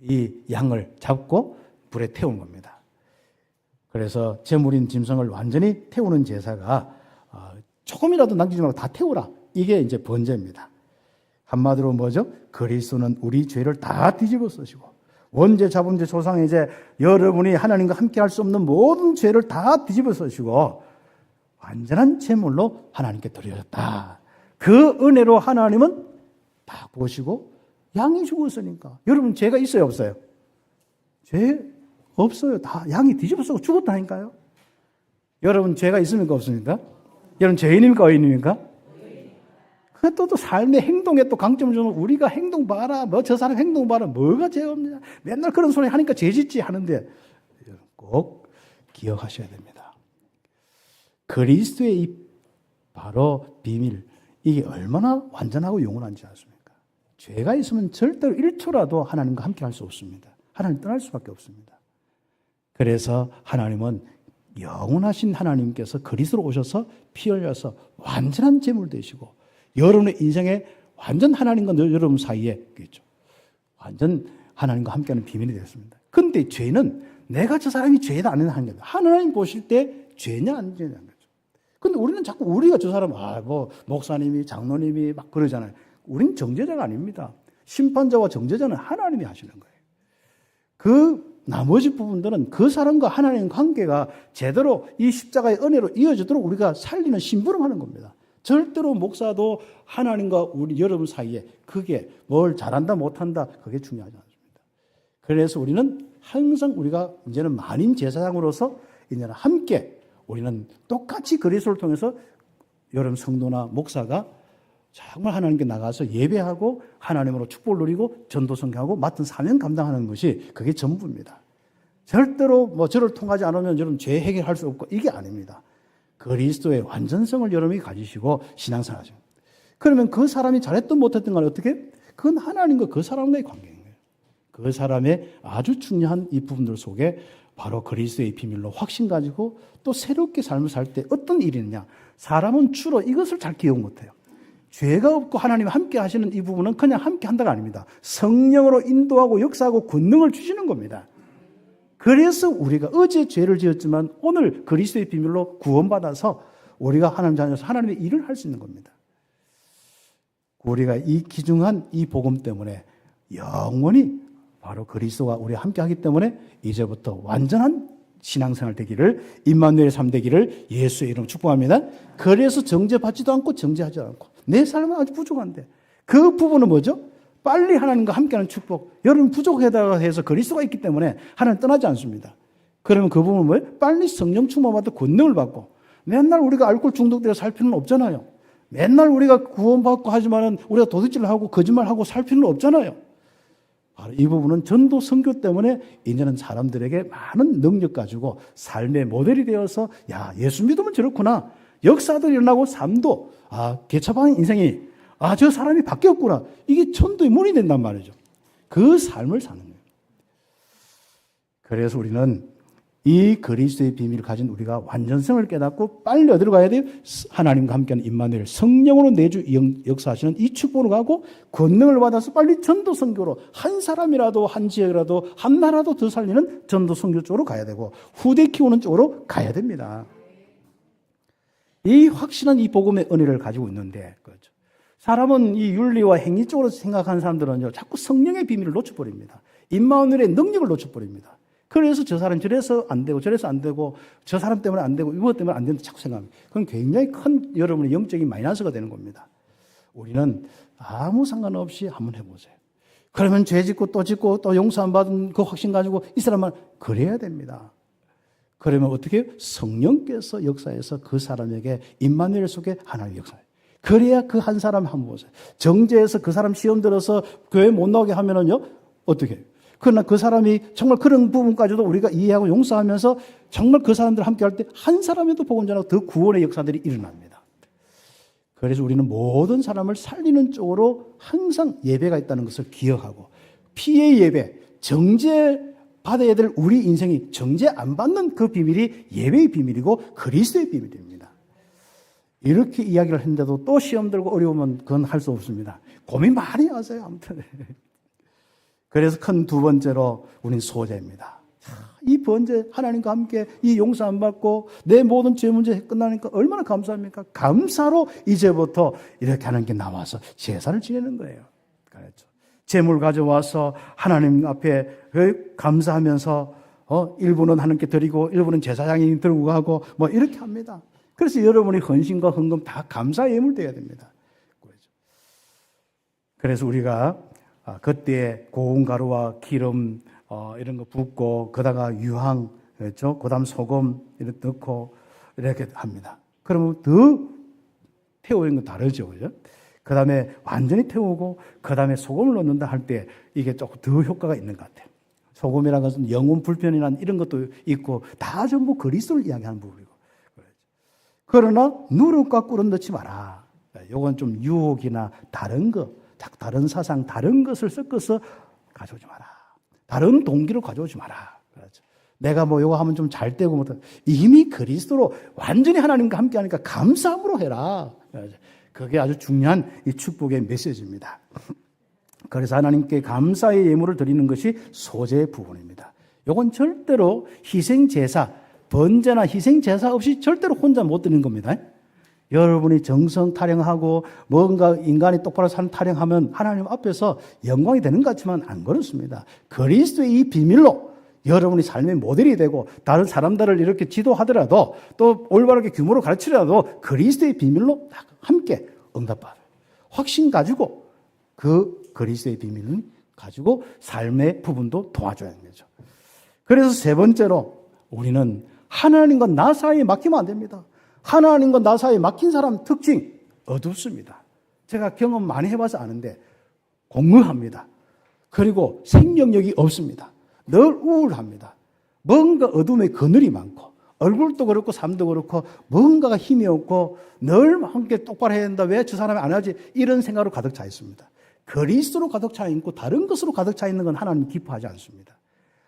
이 양을 잡고 불에 태우는 겁니다. 그래서 제물인 짐승을 완전히 태우는 제사가 조금이라도 남기지 말고 다 태우라. 이게 이제 번제입니다. 한마디로 뭐죠? 그리스도는 우리 죄를 다 뒤집어 쓰시고 원죄, 자범죄, 조상의 죄, 여러분이 하나님과 함께 할 수 없는 모든 죄를 다 뒤집어 쓰시고 완전한 제물로 하나님께 드려졌다. 그 은혜로 하나님은 다 보시고 양이 죽었으니까. 여러분 죄가 있어요, 없어요? 죄 없어요. 다 양이 뒤집어 쓰고 죽었다니까요. 여러분 죄가 있습니까, 없습니까? 여러분 죄인입니까, 의인입니까? 또 삶의 행동에 또 강점을 주는 우리가 행동 봐라, 뭐 저 사람 행동 봐라, 뭐가 죄 없냐. 맨날 그런 소리 하니까 죄 짓지 하는데 꼭 기억하셔야 됩니다. 그리스도의 이 바로 비밀, 이게 얼마나 완전하고 영원한지 아십니까? 죄가 있으면 절대로 1초라도 하나님과 함께 할 수 없습니다. 하나님 떠날 수밖에 없습니다. 그래서 하나님은 영원하신 하나님께서 그리스도로 오셔서 피 흘려서 완전한 제물 되시고 여러분의 인생에 완전 하나님과 여러분 사이에 있죠. 완전 하나님과 함께하는 비밀이 되었습니다. 그런데 죄는 내가 저 사람이 죄다 안 하는 게 아니라 하나님 보실 때 죄냐 안 죄냐는 거죠. 그런데 우리는 자꾸 우리가 저 사람 뭐 목사님이 장로님이 막 그러잖아요. 우리는 정죄자가 아닙니다. 심판자와 정죄자는 하나님이 하시는 거예요. 그 나머지 부분들은 그 사람과 하나님 관계가 제대로 이 십자가의 은혜로 이어지도록 우리가 살리는 심부름하는 겁니다. 절대로 목사도 하나님과 우리 여러분 사이에 그게 뭘 잘한다 못한다 그게 중요하지 않습니다. 그래서 우리는 항상 우리가 이제는 만인 제사장으로서 이제는 함께 우리는 똑같이 그리스도를 통해서 여러분 성도나 목사가 정말 하나님께 나가서 예배하고 하나님으로 축복을 누리고 전도 선교하고 맡은 사명 감당하는 것이 그게 전부입니다. 절대로 뭐 저를 통하지 않으면 여러분 죄 해결할 수 없고 이게 아닙니다. 그리스도의 완전성을 여러분이 가지시고 신앙생활 하죠. 그러면 그 사람이 잘했든 못했든 간에 어떻게? 그건 하나님과 그 사람과의 관계인 거예요. 그 사람의 아주 중요한 이 부분들 속에 바로 그리스도의 비밀로 확신 가지고 또 새롭게 삶을 살 때 어떤 일이 있느냐. 사람은 주로 이것을 잘 기억 못해요. 죄가 없고 하나님이 함께 하시는 이 부분은 그냥 함께 한다가 아닙니다. 성령으로 인도하고 역사하고 권능을 주시는 겁니다. 그래서 우리가 어제 죄를 지었지만 오늘 그리스도의 비밀로 구원받아서 우리가 하나님 자녀로서 하나님의 일을 할 수 있는 겁니다. 우리가 이 귀중한 이 복음 때문에 영원히 바로 그리스도와 우리와 함께 하기 때문에 이제부터 완전한 신앙생활 되기를 임마누엘의 삶 되기를 예수의 이름으로 축복합니다. 그래서 정죄받지도 않고 정죄하지 않고 내 삶은 아주 부족한데 그 부분은 뭐죠? 빨리 하나님과 함께하는 축복. 여러분 부족하다고 해서 그리스도가 있기 때문에 하나님 떠나지 않습니다. 그러면 그 부분은 뭐예요? 빨리 성령 충만받아 권능을 받고 맨날 우리가 알코올 중독되어 살 필요는 없잖아요. 맨날 우리가 구원받고 하지만은 우리가 도둑질하고 거짓말하고 살 필요는 없잖아요. 바로 이 부분은 전도 선교 때문에 이제는 사람들에게 많은 능력 가지고 삶의 모델이 되어서 야 예수 믿으면 저렇구나. 역사도 일어나고 삶도 개차방인 인생이 저 사람이 바뀌었구나. 이게 천도의 문이 된단 말이죠. 그 삶을 사는 거예요. 그래서 우리는 이 그리스도의 비밀을 가진 우리가 완전성을 깨닫고 빨리 어디로 가야 돼요? 하나님과 함께하는 임마누엘 성령으로 내주 역사하시는 이 축복으로 가고 권능을 받아서 빨리 전도 선교로 한 사람이라도 한 지역이라도 한 나라도 더 살리는 전도 선교 쪽으로 가야 되고 후대 키우는 쪽으로 가야 됩니다. 이 확실한 이 복음의 은혜를 가지고 있는데 그렇죠. 사람은 이 윤리와 행위 쪽으로 생각하는 사람들은요, 자꾸 성령의 비밀을 놓쳐버립니다. 임마누엘의 능력을 놓쳐버립니다. 그래서 저 사람 저래서 안 되고 저래서 안 되고 저 사람 때문에 안 되고 이것 때문에 안 된다 자꾸 생각합니다. 그건 굉장히 큰 여러분의 영적인 마이너스가 되는 겁니다. 우리는 아무 상관없이 한번 해보세요. 그러면 죄 짓고 또 용서 안 받은 그 확신 가지고 이 사람은 그래야 됩니다. 그러면 어떻게 성령께서 역사해서 그 사람에게 임마누엘 속에 하나님 역사해요. 그래야 그 한 사람 한번 보세요. 정죄해서 그 사람 시험 들어서 교회 못 나오게 하면은요, 어떻게 해요? 그러나 그 사람이 정말 그런 부분까지도 우리가 이해하고 용서하면서 정말 그 사람들 함께 할 때 한 사람에도 복음 전하고 더 구원의 역사들이 일어납니다. 그래서 우리는 모든 사람을 살리는 쪽으로 항상 예배가 있다는 것을 기억하고, 피해 예배, 정죄 받아야 될 우리 인생이 정죄 안 받는 그 비밀이 예배의 비밀이고 그리스도의 비밀입니다. 이렇게 이야기를 했는데도 또 시험 들고 어려우면 그건 할 수 없습니다. 고민 많이 하세요. 아무튼. 그래서 큰 두 번째로 우리는 소재입니다. 이 번째 하나님과 함께 이 용서 안 받고 내 모든 죄 문제 끝나니까 얼마나 감사합니까? 감사로 이제부터 이렇게 하는 게 나와서 제사를 지내는 거예요. 그렇죠. 제물 가져와서 하나님 앞에 감사하면서 일부는 하나님께 드리고 일부는 제사장이 들고 가고 뭐 이렇게 합니다. 그래서 여러분이 헌신과 헌금 다 감사 예물 되어야 됩니다. 그래서 우리가 그때 고운 가루와 기름 이런 거 붓고 거다가 유황, 그렇죠? 그다음 소금 이렇게 넣고 이렇게 합니다. 그러면 더 태우는 건 다르죠, 그죠? 그다음에 완전히 태우고 그다음에 소금을 넣는다 할 때 이게 조금 더 효과가 있는 것 같아요. 소금이라는 것은 영혼 불편이란 이런 것도 있고 다 전부 그리스도를 이야기하는 부분이고. 그러나 누룩과 꿀은 넣지 마라. 이건 좀 유혹이나 다른 거, 다른 사상, 다른 것을 섞어서 가져오지 마라. 다른 동기로 가져오지 마라. 그렇죠. 내가 뭐 이거 하면 좀 잘 되고 뭐 이미 그리스도로 완전히 하나님과 함께 하니까 감사함으로 해라. 그렇죠. 그게 아주 중요한 이 축복의 메시지입니다. 그래서 하나님께 감사의 예물을 드리는 것이 소재의 부분입니다. 이건 절대로 희생제사, 번제나 희생제사 없이 절대로 혼자 못 드리는 겁니다. 여러분이 정성 타령하고 뭔가 인간이 똑바로 사는 타령하면 하나님 앞에서 영광이 되는 것 같지만 안 그렇습니다. 그리스도의 이 비밀로 여러분이 삶의 모델이 되고 다른 사람들을 이렇게 지도하더라도 또 올바르게 규모로 가르치더라도 그리스도의 비밀로 함께 응답받아요. 확신 가지고 그 그리스도의 비밀을 가지고 삶의 부분도 도와줘야 하는 거죠. 그래서 세 번째로 우리는 하나님과 나 사이에 맡기면 안 됩니다. 하나님과 나 사이에 막힌 사람 특징 어둡습니다. 제가 경험 많이 해봐서 아는데 공허합니다. 그리고 생명력이 없습니다. 늘 우울합니다. 뭔가 어둠에 그늘이 많고 얼굴도 그렇고 삶도 그렇고 뭔가가 힘이 없고 늘 함께 똑바로 해야 된다. 왜 저 사람이 안 하지? 이런 생각으로 가득 차 있습니다. 그리스도로 가득 차 있고 다른 것으로 가득 차 있는 건 하나님 기뻐하지 않습니다.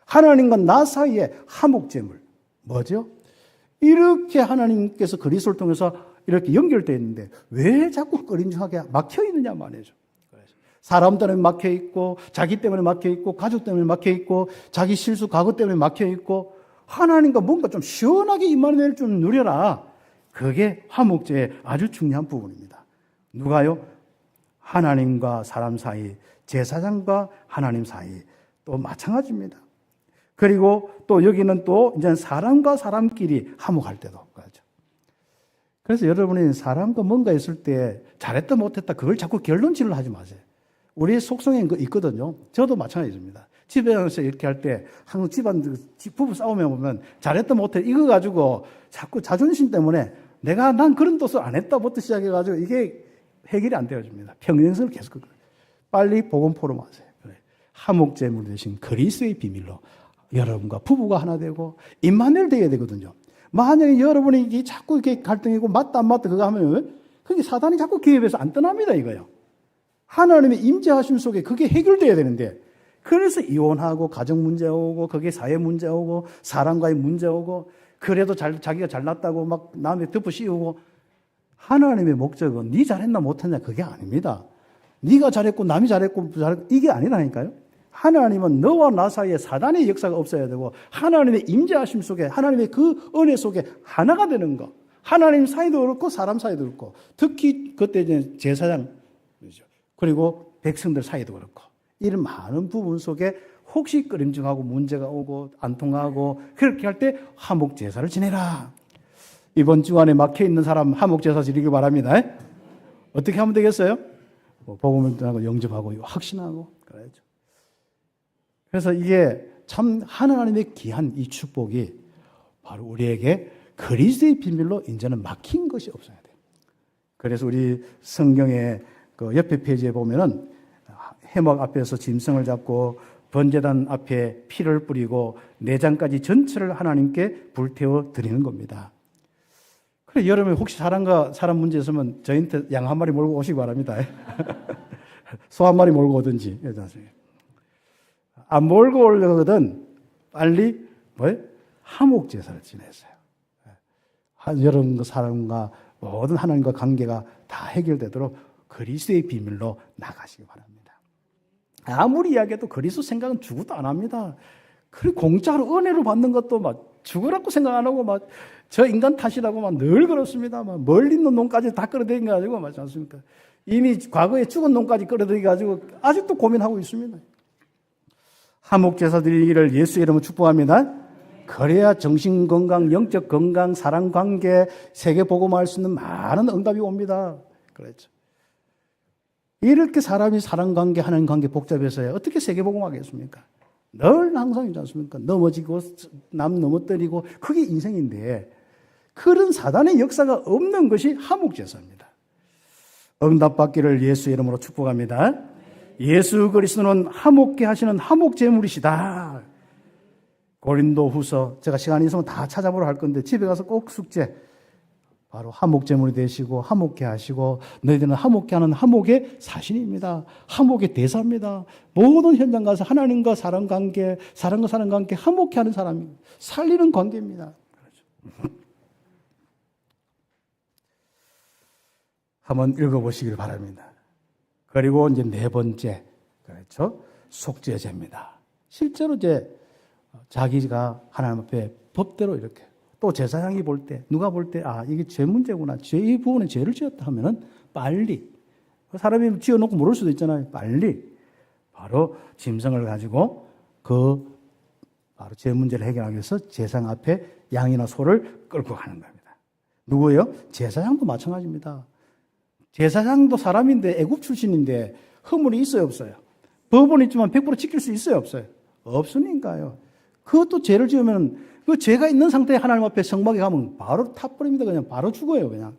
하나님과 나 사이에 화목제물 뭐죠? 이렇게 하나님께서 그리스도를 통해서 이렇게 연결되어 있는데 왜 자꾸 꺼림직하게 막혀 있느냐 말이죠. 사람 때문에 막혀 있고 자기 때문에 막혀 있고 가족 때문에 막혀 있고 자기 실수 과거 때문에 막혀 있고 하나님과 뭔가 좀 시원하게 임마누엘 좀 누려라. 그게 화목제의 아주 중요한 부분입니다. 누가요? 하나님과 사람 사이, 제사장과 하나님 사이 또 마찬가지입니다. 그리고 또 여기는 또 이제 사람과 사람끼리 화목할 때도 그렇죠. 그래서 여러분이 사람과 뭔가 있을 때 잘했다 못했다 그걸 자꾸 결론질을 하지 마세요. 우리의 속성에 있거든요. 저도 마찬가지입니다. 집에서 이렇게 할 때 항상 집안 부부 싸우면 보면 잘했다 못했다 이거 가지고 자꾸 자존심 때문에 난 그런 뜻을 안 했다부터 시작해가지고 이게 해결이 안 되어집니다. 평행선을 계속 빨리 복음 포럼하세요. 화목제물 대신 그리스도의 비밀로 여러분과 부부가 하나 되고 임마누엘 되어야 되거든요. 만약에 여러분이 자꾸 이렇게 갈등이고 맞다 안 맞다 그거 하면 그게 사단이 자꾸 개입해서 안 떠납니다 이거요. 하나님의 임재하심 속에 그게 해결돼야 되는데 그래서 이혼하고 가정 문제 오고 그게 사회 문제 오고 사람과의 문제 오고 그래도 자기가 잘났다고 막 남의 덮어 씌우고 하나님의 목적은 네 잘했나 못했나 그게 아닙니다. 네가 잘했고 남이 잘했고 이게 아니라니까요. 하나님은 너와 나 사이에 사단의 역사가 없어야 되고 하나님의 임재하심 속에 하나님의 그 은혜 속에 하나가 되는 거. 하나님 사이도 그렇고 사람 사이도 그렇고 특히 그때 이제 제사장 그리고 백성들 사이도 그렇고 이런 많은 부분 속에 혹시 끄림직하고 문제가 오고 안 통하고 그렇게 할 때 화목 제사를 지내라. 이번 주간에 막혀 있는 사람 화목 제사 지내길 바랍니다. 어떻게 하면 되겠어요? 복음을 하고 영접하고 확신하고 그래야죠. 그래서 이게 참 하나님의 귀한 이 축복이 바로 우리에게 그리스도의 비밀로 이제는 막힌 것이 없어야 돼요. 그래서 우리 성경의 그 옆에 페이지에 보면은 해막 앞에서 짐승을 잡고 번제단 앞에 피를 뿌리고 내장까지 전체를 하나님께 불태워 드리는 겁니다. 그래, 여러분 혹시 사람 문제 있으면 저한테 양 한 마리 몰고 오시기 바랍니다. 소 한 마리 몰고 오든지. 안 몰고 오려거든 빨리 화목 제사를 지냈어요. 여러분 사람과 모든 하나님과 관계가 다 해결되도록 그리스도의 비밀로 나가시기 바랍니다. 아무리 이야기해도 그리스도 생각은 죽어도 안 합니다. 그리고 공짜로 은혜로 받는 것도 막 죽으라고 생각 안 하고 막 저 인간 탓이라고 막 늘 그렇습니다. 막 멀리 있는 놈까지 다 끌어들인 거 가지고 맞지 않습니까? 이미 과거에 죽은 놈까지 끌어들여 가지고 아직도 고민하고 있습니다. 화목 제사 드리기를 예수 이름으로 축복합니다. 그래야 정신 건강, 영적 건강, 사랑 관계, 세계 복음할 수 있는 많은 응답이 옵니다. 그렇죠. 이렇게 사람이 사랑 관계, 하나님 관계 복잡해서야 어떻게 세계 복음하겠습니까? 늘 항상 있지 않습니까? 넘어지고 남 넘어뜨리고 그게 인생인데 그런 사단의 역사가 없는 것이 화목 제사입니다. 응답받기를 예수 이름으로 축복합니다. 예수 그리스도는 화목케 하시는 화목 제물이시다. 고린도후서 제가 시간이 있으면 다 찾아보러 할 건데 집에 가서 꼭 숙제 바로 화목 제물이 되시고 화목케 하시고 너희들은 화목케 하는 화목의 사신입니다. 화목의 대사입니다. 모든 현장 가서 하나님과 사람 관계, 사람과 사람 관계 화목케 하는 사람이 살리는 관계입니다. 그렇죠. 한번 읽어보시길 바랍니다. 그리고 이제 네 번째, 그렇죠? 속죄제입니다. 실제로 이제 자기가 하나님 앞에 법대로 이렇게 또 제사장이 볼 때, 누가 볼 때, 이게 죄 문제구나. 이 부분에 죄를 지었다 하면은 빨리, 사람이 지어놓고 모를 수도 있잖아요. 빨리, 바로 짐승을 가지고 바로 죄 문제를 해결하기 위해서 제사장 앞에 양이나 소를 끌고 가는 겁니다. 누구예요? 제사장도 마찬가지입니다. 제사장도 사람인데 애국 출신인데 허물이 있어요, 없어요? 법은 있지만 100% 지킬 수 있어요, 없어요? 없으니까요. 그것도 죄를 지으면 그 죄가 있는 상태에 하나님 앞에 성막에 가면 바로 타버립니다. 그냥 바로 죽어요, 그냥.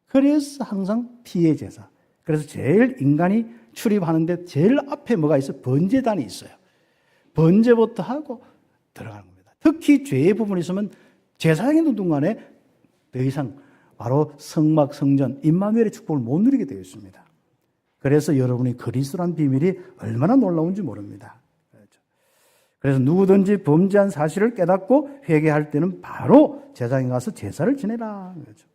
그래서 항상 피의 제사. 그래서 제일 인간이 출입하는데 제일 앞에 뭐가 있어요? 번제단이 있어요. 번제부터 하고 들어가는 겁니다. 특히 죄의 부분이 있으면 제사장이 누군 간에 더 이상 바로 성막, 성전, 임마누엘의 축복을 못 누리게 되어 있습니다. 그래서 여러분이 그리스도란 비밀이 얼마나 놀라운지 모릅니다. 그래서 누구든지 범죄한 사실을 깨닫고 회개할 때는 바로 제사장에 가서 제사를 지내라. 그렇죠.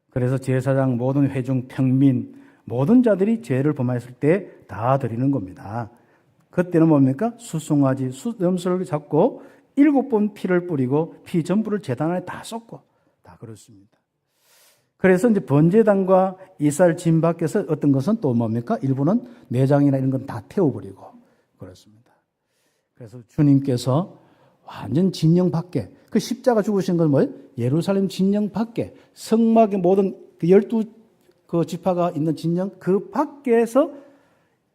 그래서 제사장, 모든 회중, 평민, 모든 자들이 죄를 범하였을 때 다 드리는 겁니다. 그때는 뭡니까? 수송아지, 염소를 잡고 7번 피를 뿌리고 피 전부를 제단 안에 다 쏟고 다 그렇습니다. 그래서 이제 번제단과 이스라엘 진 밖에서 어떤 것은 또 뭡니까? 일부는 내장이나 이런 건 다 태워버리고 그렇습니다. 그래서 주님께서 완전 진영 밖에 그 십자가 죽으신 건 뭐예요? 예루살렘 진영 밖에 성막의 모든 그 12그 지파가 있는 진영 그 밖에서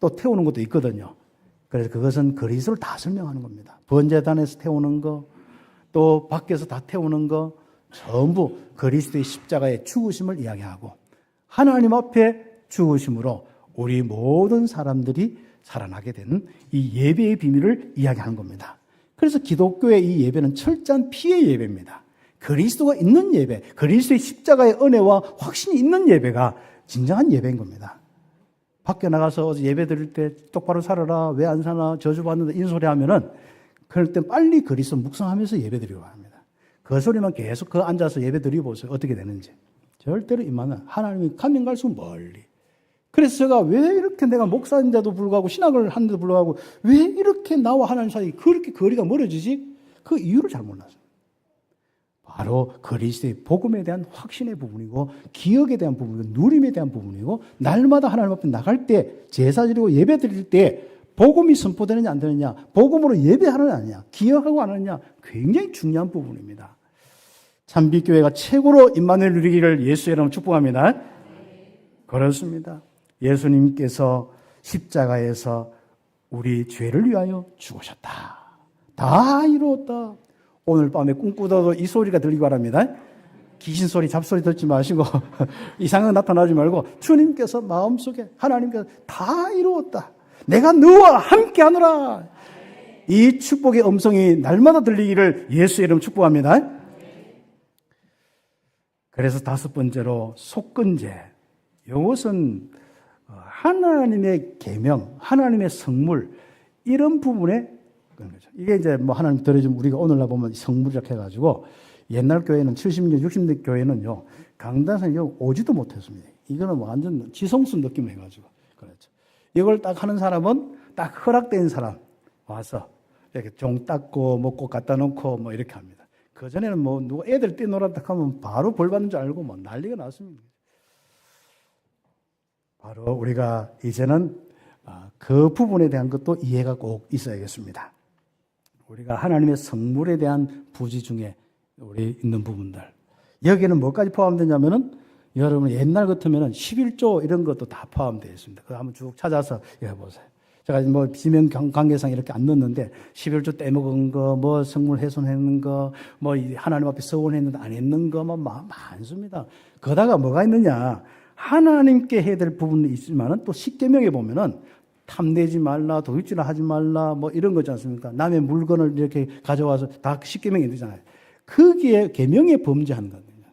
또 태우는 것도 있거든요. 그래서 그것은 그리스도를 다 설명하는 겁니다. 번제단에서 태우는 거, 또 밖에서 다 태우는 거, 전부 그리스도의 십자가의 죽으심을 이야기하고 하나님 앞에 죽으심으로 우리 모든 사람들이 살아나게 되는 이 예배의 비밀을 이야기하는 겁니다. 그래서 기독교의 이 예배는 철저한 피의 예배입니다. 그리스도가 있는 예배, 그리스도의 십자가의 은혜와 확신이 있는 예배가 진정한 예배인 겁니다. 밖에 나가서 예배 드릴 때 똑바로 살아라, 왜 안 사나, 저주받는다 이런 소리 하면은 그럴 때 빨리 그리스도 묵상하면서 예배 드리고 합니다. 그 소리만 계속 앉아서 예배 드리고 보세요. 어떻게 되는지. 절대로 임하면 하나님이 가면 갈수록 멀리. 그래서 제가 왜 이렇게 내가 목사인데도 불구하고 신학을 하는데도 불구하고 왜 이렇게 나와 하나님 사이 그렇게 거리가 멀어지지? 그 이유를 잘 몰랐어요. 바로 그리스도의 복음에 대한 확신의 부분이고 기억에 대한 부분이고 누림에 대한 부분이고 날마다 하나님 앞에 나갈 때 제사 드리고 예배 드릴 때 복음이 선포되느냐 안 되느냐 복음으로 예배하느냐 아니냐 기억하고 안 하느냐 굉장히 중요한 부분입니다. 참빛교회가 최고로 임마누엘 누리기를 예수의 이름으로 축복합니다. 그렇습니다. 예수님께서 십자가에서 우리 죄를 위하여 죽으셨다. 다 이루었다. 오늘 밤에 꿈꾸다도 이 소리가 들리기 바랍니다. 귀신 소리, 잡소리 듣지 마시고 이상한 나타나지 말고 주님께서 마음속에 하나님께서 다 이루었다. 내가 너와 함께 하노라. 이 축복의 음성이 날마다 들리기를 예수의 이름 축복합니다. 그래서 다섯 번째로 속건제. 이것은 하나님의 계명, 하나님의 성물 이런 부분에 그런 거죠. 이게 이제 뭐 하나님 들어주면 우리가 오늘날 보면 성물이라고 해가지고 옛날 교회는 70년, 60년 교회는요 강단상에 오지도 못했습니다. 이거는 완전 지성수 느낌을 해가지고 그렇죠. 이걸 딱 하는 사람은 딱 허락된 사람 와서 이렇게 종 닦고 먹고 갖다 놓고 뭐 이렇게 합니다. 그 전에는 뭐 누가 애들 뛰놀았다 하면 바로 벌 받는 줄 알고 뭐 난리가 났습니다. 바로 우리가 이제는 그 부분에 대한 것도 이해가 꼭 있어야겠습니다. 우리가 하나님의 성물에 대한 부지 중에 우리 있는 부분들 여기는 뭐까지 포함되냐면은 여러분 옛날 같으면은 11조 이런 것도 다 포함되어 있습니다. 그거 한번 쭉 찾아서 해보세요. 제가 뭐 지명 관계상 이렇게 안 넣었는데 11조 떼먹은 거, 뭐 성물 훼손했는 거, 뭐 하나님 앞에 서원했는데 안 했는 거, 뭐 많습니다. 거다가 뭐가 있느냐? 하나님께 해야 될 부분이 있지만은 또 십계명에 보면은 탐내지 말라, 도둑질을 하지 말라, 뭐 이런 거지 않습니까? 남의 물건을 이렇게 가져와서 다 십계명이 되잖아요. 거기에 계명에 범죄하는 거거든요.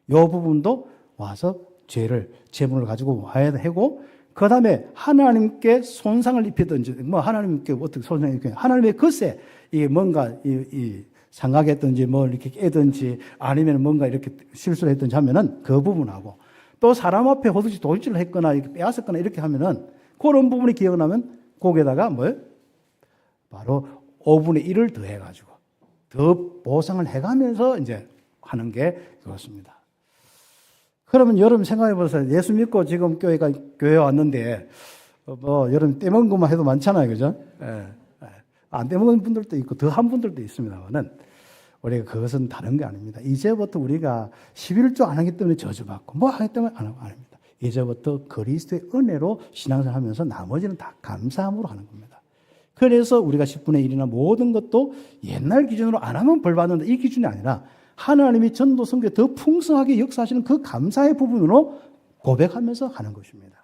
이 부분도 와서 죄를 제물을 가지고 와야 하고, 그 다음에 하나님께 손상을 입히든지, 뭐 하나님께 어떻게 손상을 입히냐, 하나님의 것에 이게 뭔가 상하겠든지, 뭐 이렇게 깨든지, 아니면 뭔가 이렇게 실수를 했든지 하면은 그 부분하고, 또 사람 앞에 도둑질을 했거나 이렇게 빼앗았거나 이렇게 하면은 그런 부분이 기억나면 거기에다가 뭐 바로 5분의 1을 더해가지고 더 보상을 해가면서 이제 하는 게 그렇습니다. 그러면 여러분 생각해 보세요. 예수 믿고 지금 교회에 왔는데 뭐 여러분 떼먹은 것만 해도 많잖아요, 그죠? 안 떼먹은 분들도 있고 더 한 분들도 있습니다만은 우리가 그것은 다른 게 아닙니다. 이제부터 우리가 11조 안 하기 때문에 저주받고 뭐 하기 때문에 안 합니다. 이제부터 그리스도의 은혜로 신앙생활 하면서 나머지는 다 감사함으로 하는 겁니다. 그래서 우리가 10분의 1이나 모든 것도 옛날 기준으로 안 하면 벌 받는다 이 기준이 아니라 하나님이 전도 선교에 더 풍성하게 역사하시는 그 감사의 부분으로 고백하면서 하는 것입니다.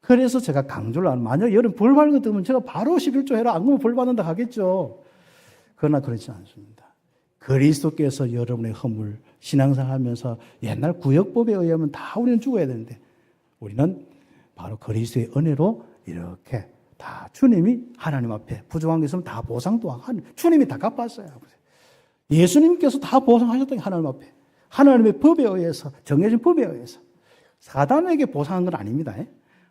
그래서 제가 강조를 하는, 만약 여러분 벌 받는 것 들으면 제가 바로 11조 해라 안 그러면 벌 받는다 하겠죠. 그러나 그렇지 않습니다. 그리스도께서 여러분의 허물 신앙생활 하면서 옛날 구역법에 의하면 다 우리는 죽어야 되는데 우리는 바로 그리스도의 은혜로 이렇게 다 주님이 하나님 앞에 부족한 게 있으면 다 보상도 하고 주님이 다 갚았어요. 예수님께서 다 보상하셨던 게 하나님 앞에 하나님의 법에 의해서 정해진 법에 의해서 사단에게 보상한 건 아닙니다.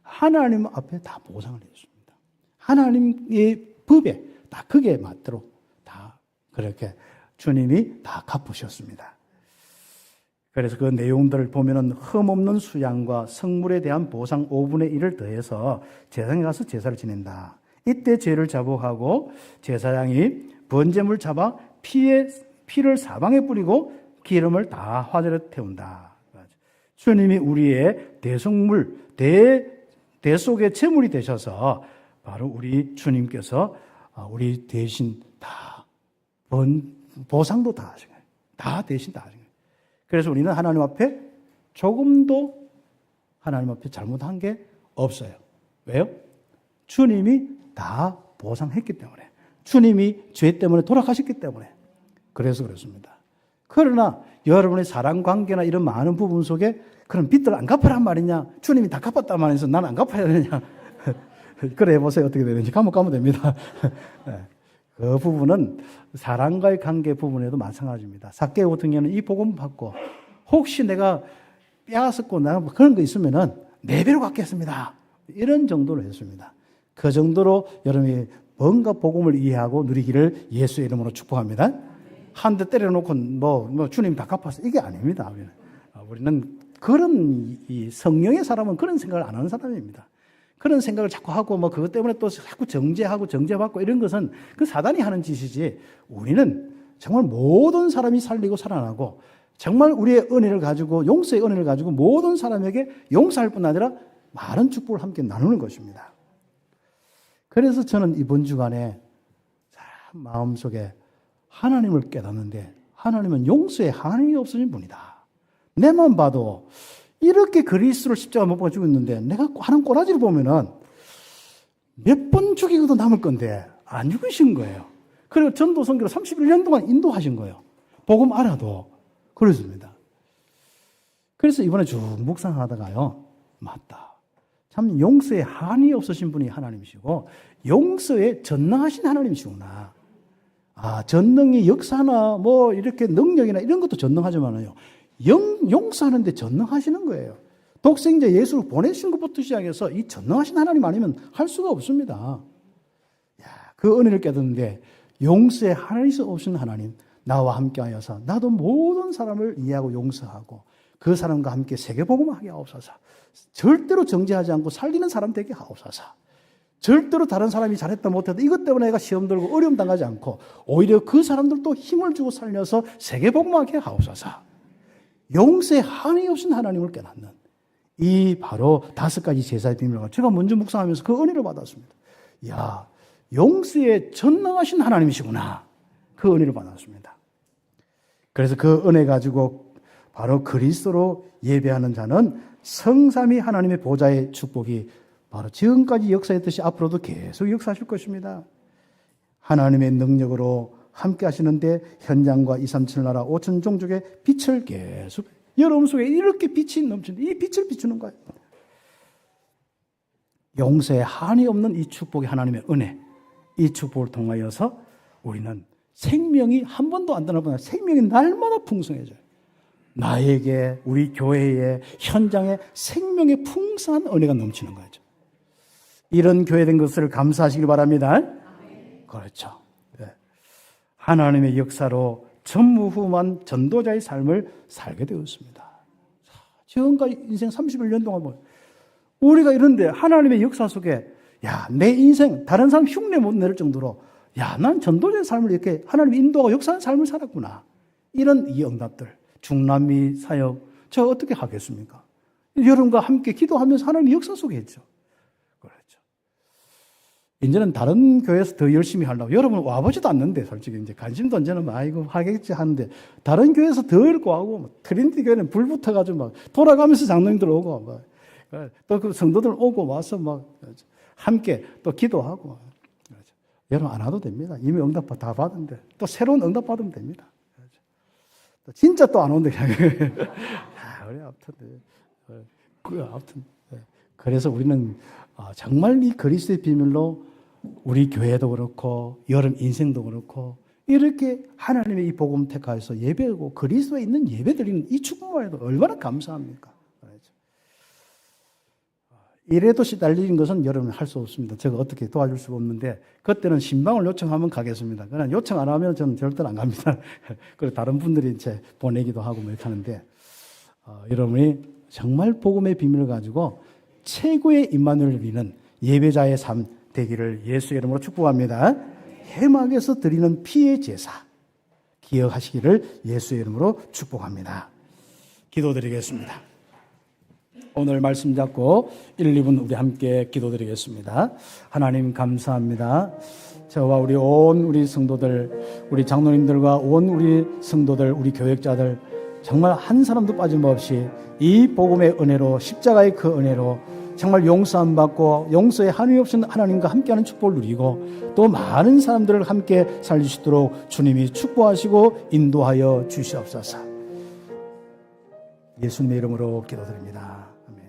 하나님 앞에 다 보상을 해줬습니다. 하나님의 법에 다 그게 맞도록 다 그렇게 주님이 다 갚으셨습니다. 그래서 그 내용들을 보면은 흠없는 수양과 성물에 대한 보상 5분의 1을 더해서 제사장에 가서 제사를 지낸다. 이때 죄를 자복하고 제사장이 번제물 잡아 피를 사방에 뿌리고 기름을 다 화제로 태운다. 주님이 우리의 대속물, 대속의 제물이 되셔서 바로 우리 주님께서 우리 대신 다 보상도 다 하신 거예요. 다 대신 다 하신 거예요. 그래서 우리는 하나님 앞에 조금도 하나님 앞에 잘못한 게 없어요. 왜요? 주님이 다 보상했기 때문에. 주님이 죄 때문에 돌아가셨기 때문에. 그래서 그렇습니다. 그러나 여러분의 사랑 관계나 이런 많은 부분 속에 그럼 빚들 안 갚으란 말이냐? 주님이 다 갚았단 말이면서 나는 안 갚아야 되느냐? 그래 보세요. 어떻게 되는지. 가면 됩니다. 그 부분은 사랑과의 관계 부분에도 마찬가지입니다. 삭개오 같은 경우는 이 복음 받고 혹시 내가 빼앗았고 나 그런 거 있으면은 네 배로 갚겠습니다. 이런 정도로 했습니다. 그 정도로 여러분이 뭔가 복음을 이해하고 누리기를 예수의 이름으로 축복합니다. 한 대 때려놓고 뭐 주님 다 갚았어 이게 아닙니다. 우리는 그런 이 성령의 사람은 그런 생각을 안 하는 사람입니다. 그런 생각을 자꾸 하고 뭐 그것 때문에 또 자꾸 정죄하고 정죄받고 이런 것은 그 사단이 하는 짓이지 우리는 정말 모든 사람이 살리고 살아나고 정말 우리의 은혜를 가지고 용서의 은혜를 가지고 모든 사람에게 용서할 뿐 아니라 많은 축복을 함께 나누는 것입니다. 그래서 저는 이번 주간에 참 마음속에 하나님을 깨닫는데, 하나님은 용서에 한이 없으신 분이다. 내만 봐도 이렇게 그리스도를 십자가 못 박아 죽였는데 내가 하는 꼬라지를 보면은 몇 번 죽이고도 남을 건데 안 죽으신 거예요. 그리고 전도 선교를 31년 동안 인도하신 거예요. 복음 알아도. 그렇습니다. 그래서 이번에 쭉 묵상하다가요, 맞다. 참 용서에 한이 없으신 분이 하나님이시고 용서에 전능하신 하나님이시구나. 아, 전능이 역사나 뭐 이렇게 능력이나 이런 것도 전능하지만요, 용서하는데 전능하시는 거예요. 독생자 예수를 보내신 것부터 시작해서 이 전능하신 하나님 아니면 할 수가 없습니다. 야, 그 은혜를 깨닫는데 용서에 한이 없으신 하나님, 나와 함께 하여서 나도 모든 사람을 이해하고 용서하고 그 사람과 함께 세계복음하게 하옵소서. 절대로 정죄하지 않고 살리는 사람 되게 하옵소서. 절대로 다른 사람이 잘했다 못했다 이것 때문에 내가 시험 들고 어려움 당하지 않고 오히려 그 사람들도 힘을 주고 살려서 세계복음하게 하옵소서. 용서에 한이 없으신 하나님을 깨닫는 이 바로 5가지 제사의 비밀과 제가 먼저 묵상하면서 그 은혜를 받았습니다. 이야, 용서에 전능하신 하나님이시구나. 그 은혜를 받았습니다. 그래서 그 은혜 가지고 바로 그리스도로 예배하는 자는 성삼위 하나님의 보좌의 축복이 바로 지금까지 역사했듯이 앞으로도 계속 역사하실 것입니다. 하나님의 능력으로 함께 하시는데 현장과 237 나라 5천 종족의 빛을 계속 여러분 속에 이렇게 빛이 넘치는 이 빛을 비추는 거예요. 용서에 한이 없는 이 축복이 하나님의 은혜, 이 축복을 통하여서 우리는 생명이 한 번도 안 떠나보나 생명이 날마다 풍성해져요. 나에게, 우리 교회에, 현장에 생명의 풍성한 은혜가 넘치는 거죠. 이런 교회된 것을 감사하시길 바랍니다. 그렇죠. 네. 하나님의 역사로 전무후무한 전도자의 삶을 살게 되었습니다. 지금까지 인생 31년 동안 우리가 이런데 하나님의 역사 속에 야, 내 인생 다른 사람 흉내 못 낼 정도로 야, 난 전도자의 삶을 이렇게 하나님의 인도하고 역사하는 삶을 살았구나. 이런 이 응답들, 중남미 사역 제가 어떻게 하겠습니까? 여러분과 함께 기도하면서 하나님의 역사 속에 있죠. 그렇죠. 이제는 다른 교회에서 더 열심히 하려고 여러분 와보지도 않는데 솔직히 이제 관심도 이제는 아이고 하겠지 하는데 다른 교회에서 더 읽고 하고 뭐, 트린티 교회는 불 붙어가지고 막 돌아가면서 장로님들 오고 또 그 성도들 오고 와서 막 함께 또 기도하고 그렇죠. 여러분 안 와도 됩니다. 이미 응답 다 받은데 또 새로운 응답 받으면 됩니다. 그렇죠. 또 진짜 또 안 온대. 우리 아무튼 그래서 우리는 정말 이 그리스도의 비밀로 우리 교회도 그렇고 여러분 인생도 그렇고 이렇게 하나님의 이 복음 택하여서 예배하고 그리스도에 있는 예배 드리는 이 축복만 해도 얼마나 감사합니까? 그렇죠. 이래도 시달리는 것은 여러분 할 수 없습니다. 제가 어떻게 도와줄 수가 없는데 그때는 신방을 요청하면 가겠습니다. 그러나 요청 안 하면 저는 절대로 안 갑니다. 그리고 다른 분들이 이제 보내기도 하고 뭐 이렇게 하는데 여러분이 정말 복음의 비밀을 가지고 최고의 임마누엘을 누리는 예배자의 삶 되기를 예수의 이름으로 축복합니다. 해막에서 드리는 피의 제사 기억하시기를 예수의 이름으로 축복합니다. 기도드리겠습니다. 오늘 말씀 잡고 1, 2분 우리 함께 기도드리겠습니다. 하나님 감사합니다. 저와 우리 성도들, 우리 장로님들과 온 우리 성도들, 우리 교역자들 정말 한 사람도 빠짐없이 이 복음의 은혜로 십자가의 그 은혜로 정말 용서함 받고 용서에 한이 없는 하나님과 함께하는 축복을 누리고 또 많은 사람들을 함께 살리시도록 주님이 축복하시고 인도하여 주시옵소서. 예수님의 이름으로 기도드립니다. 아멘.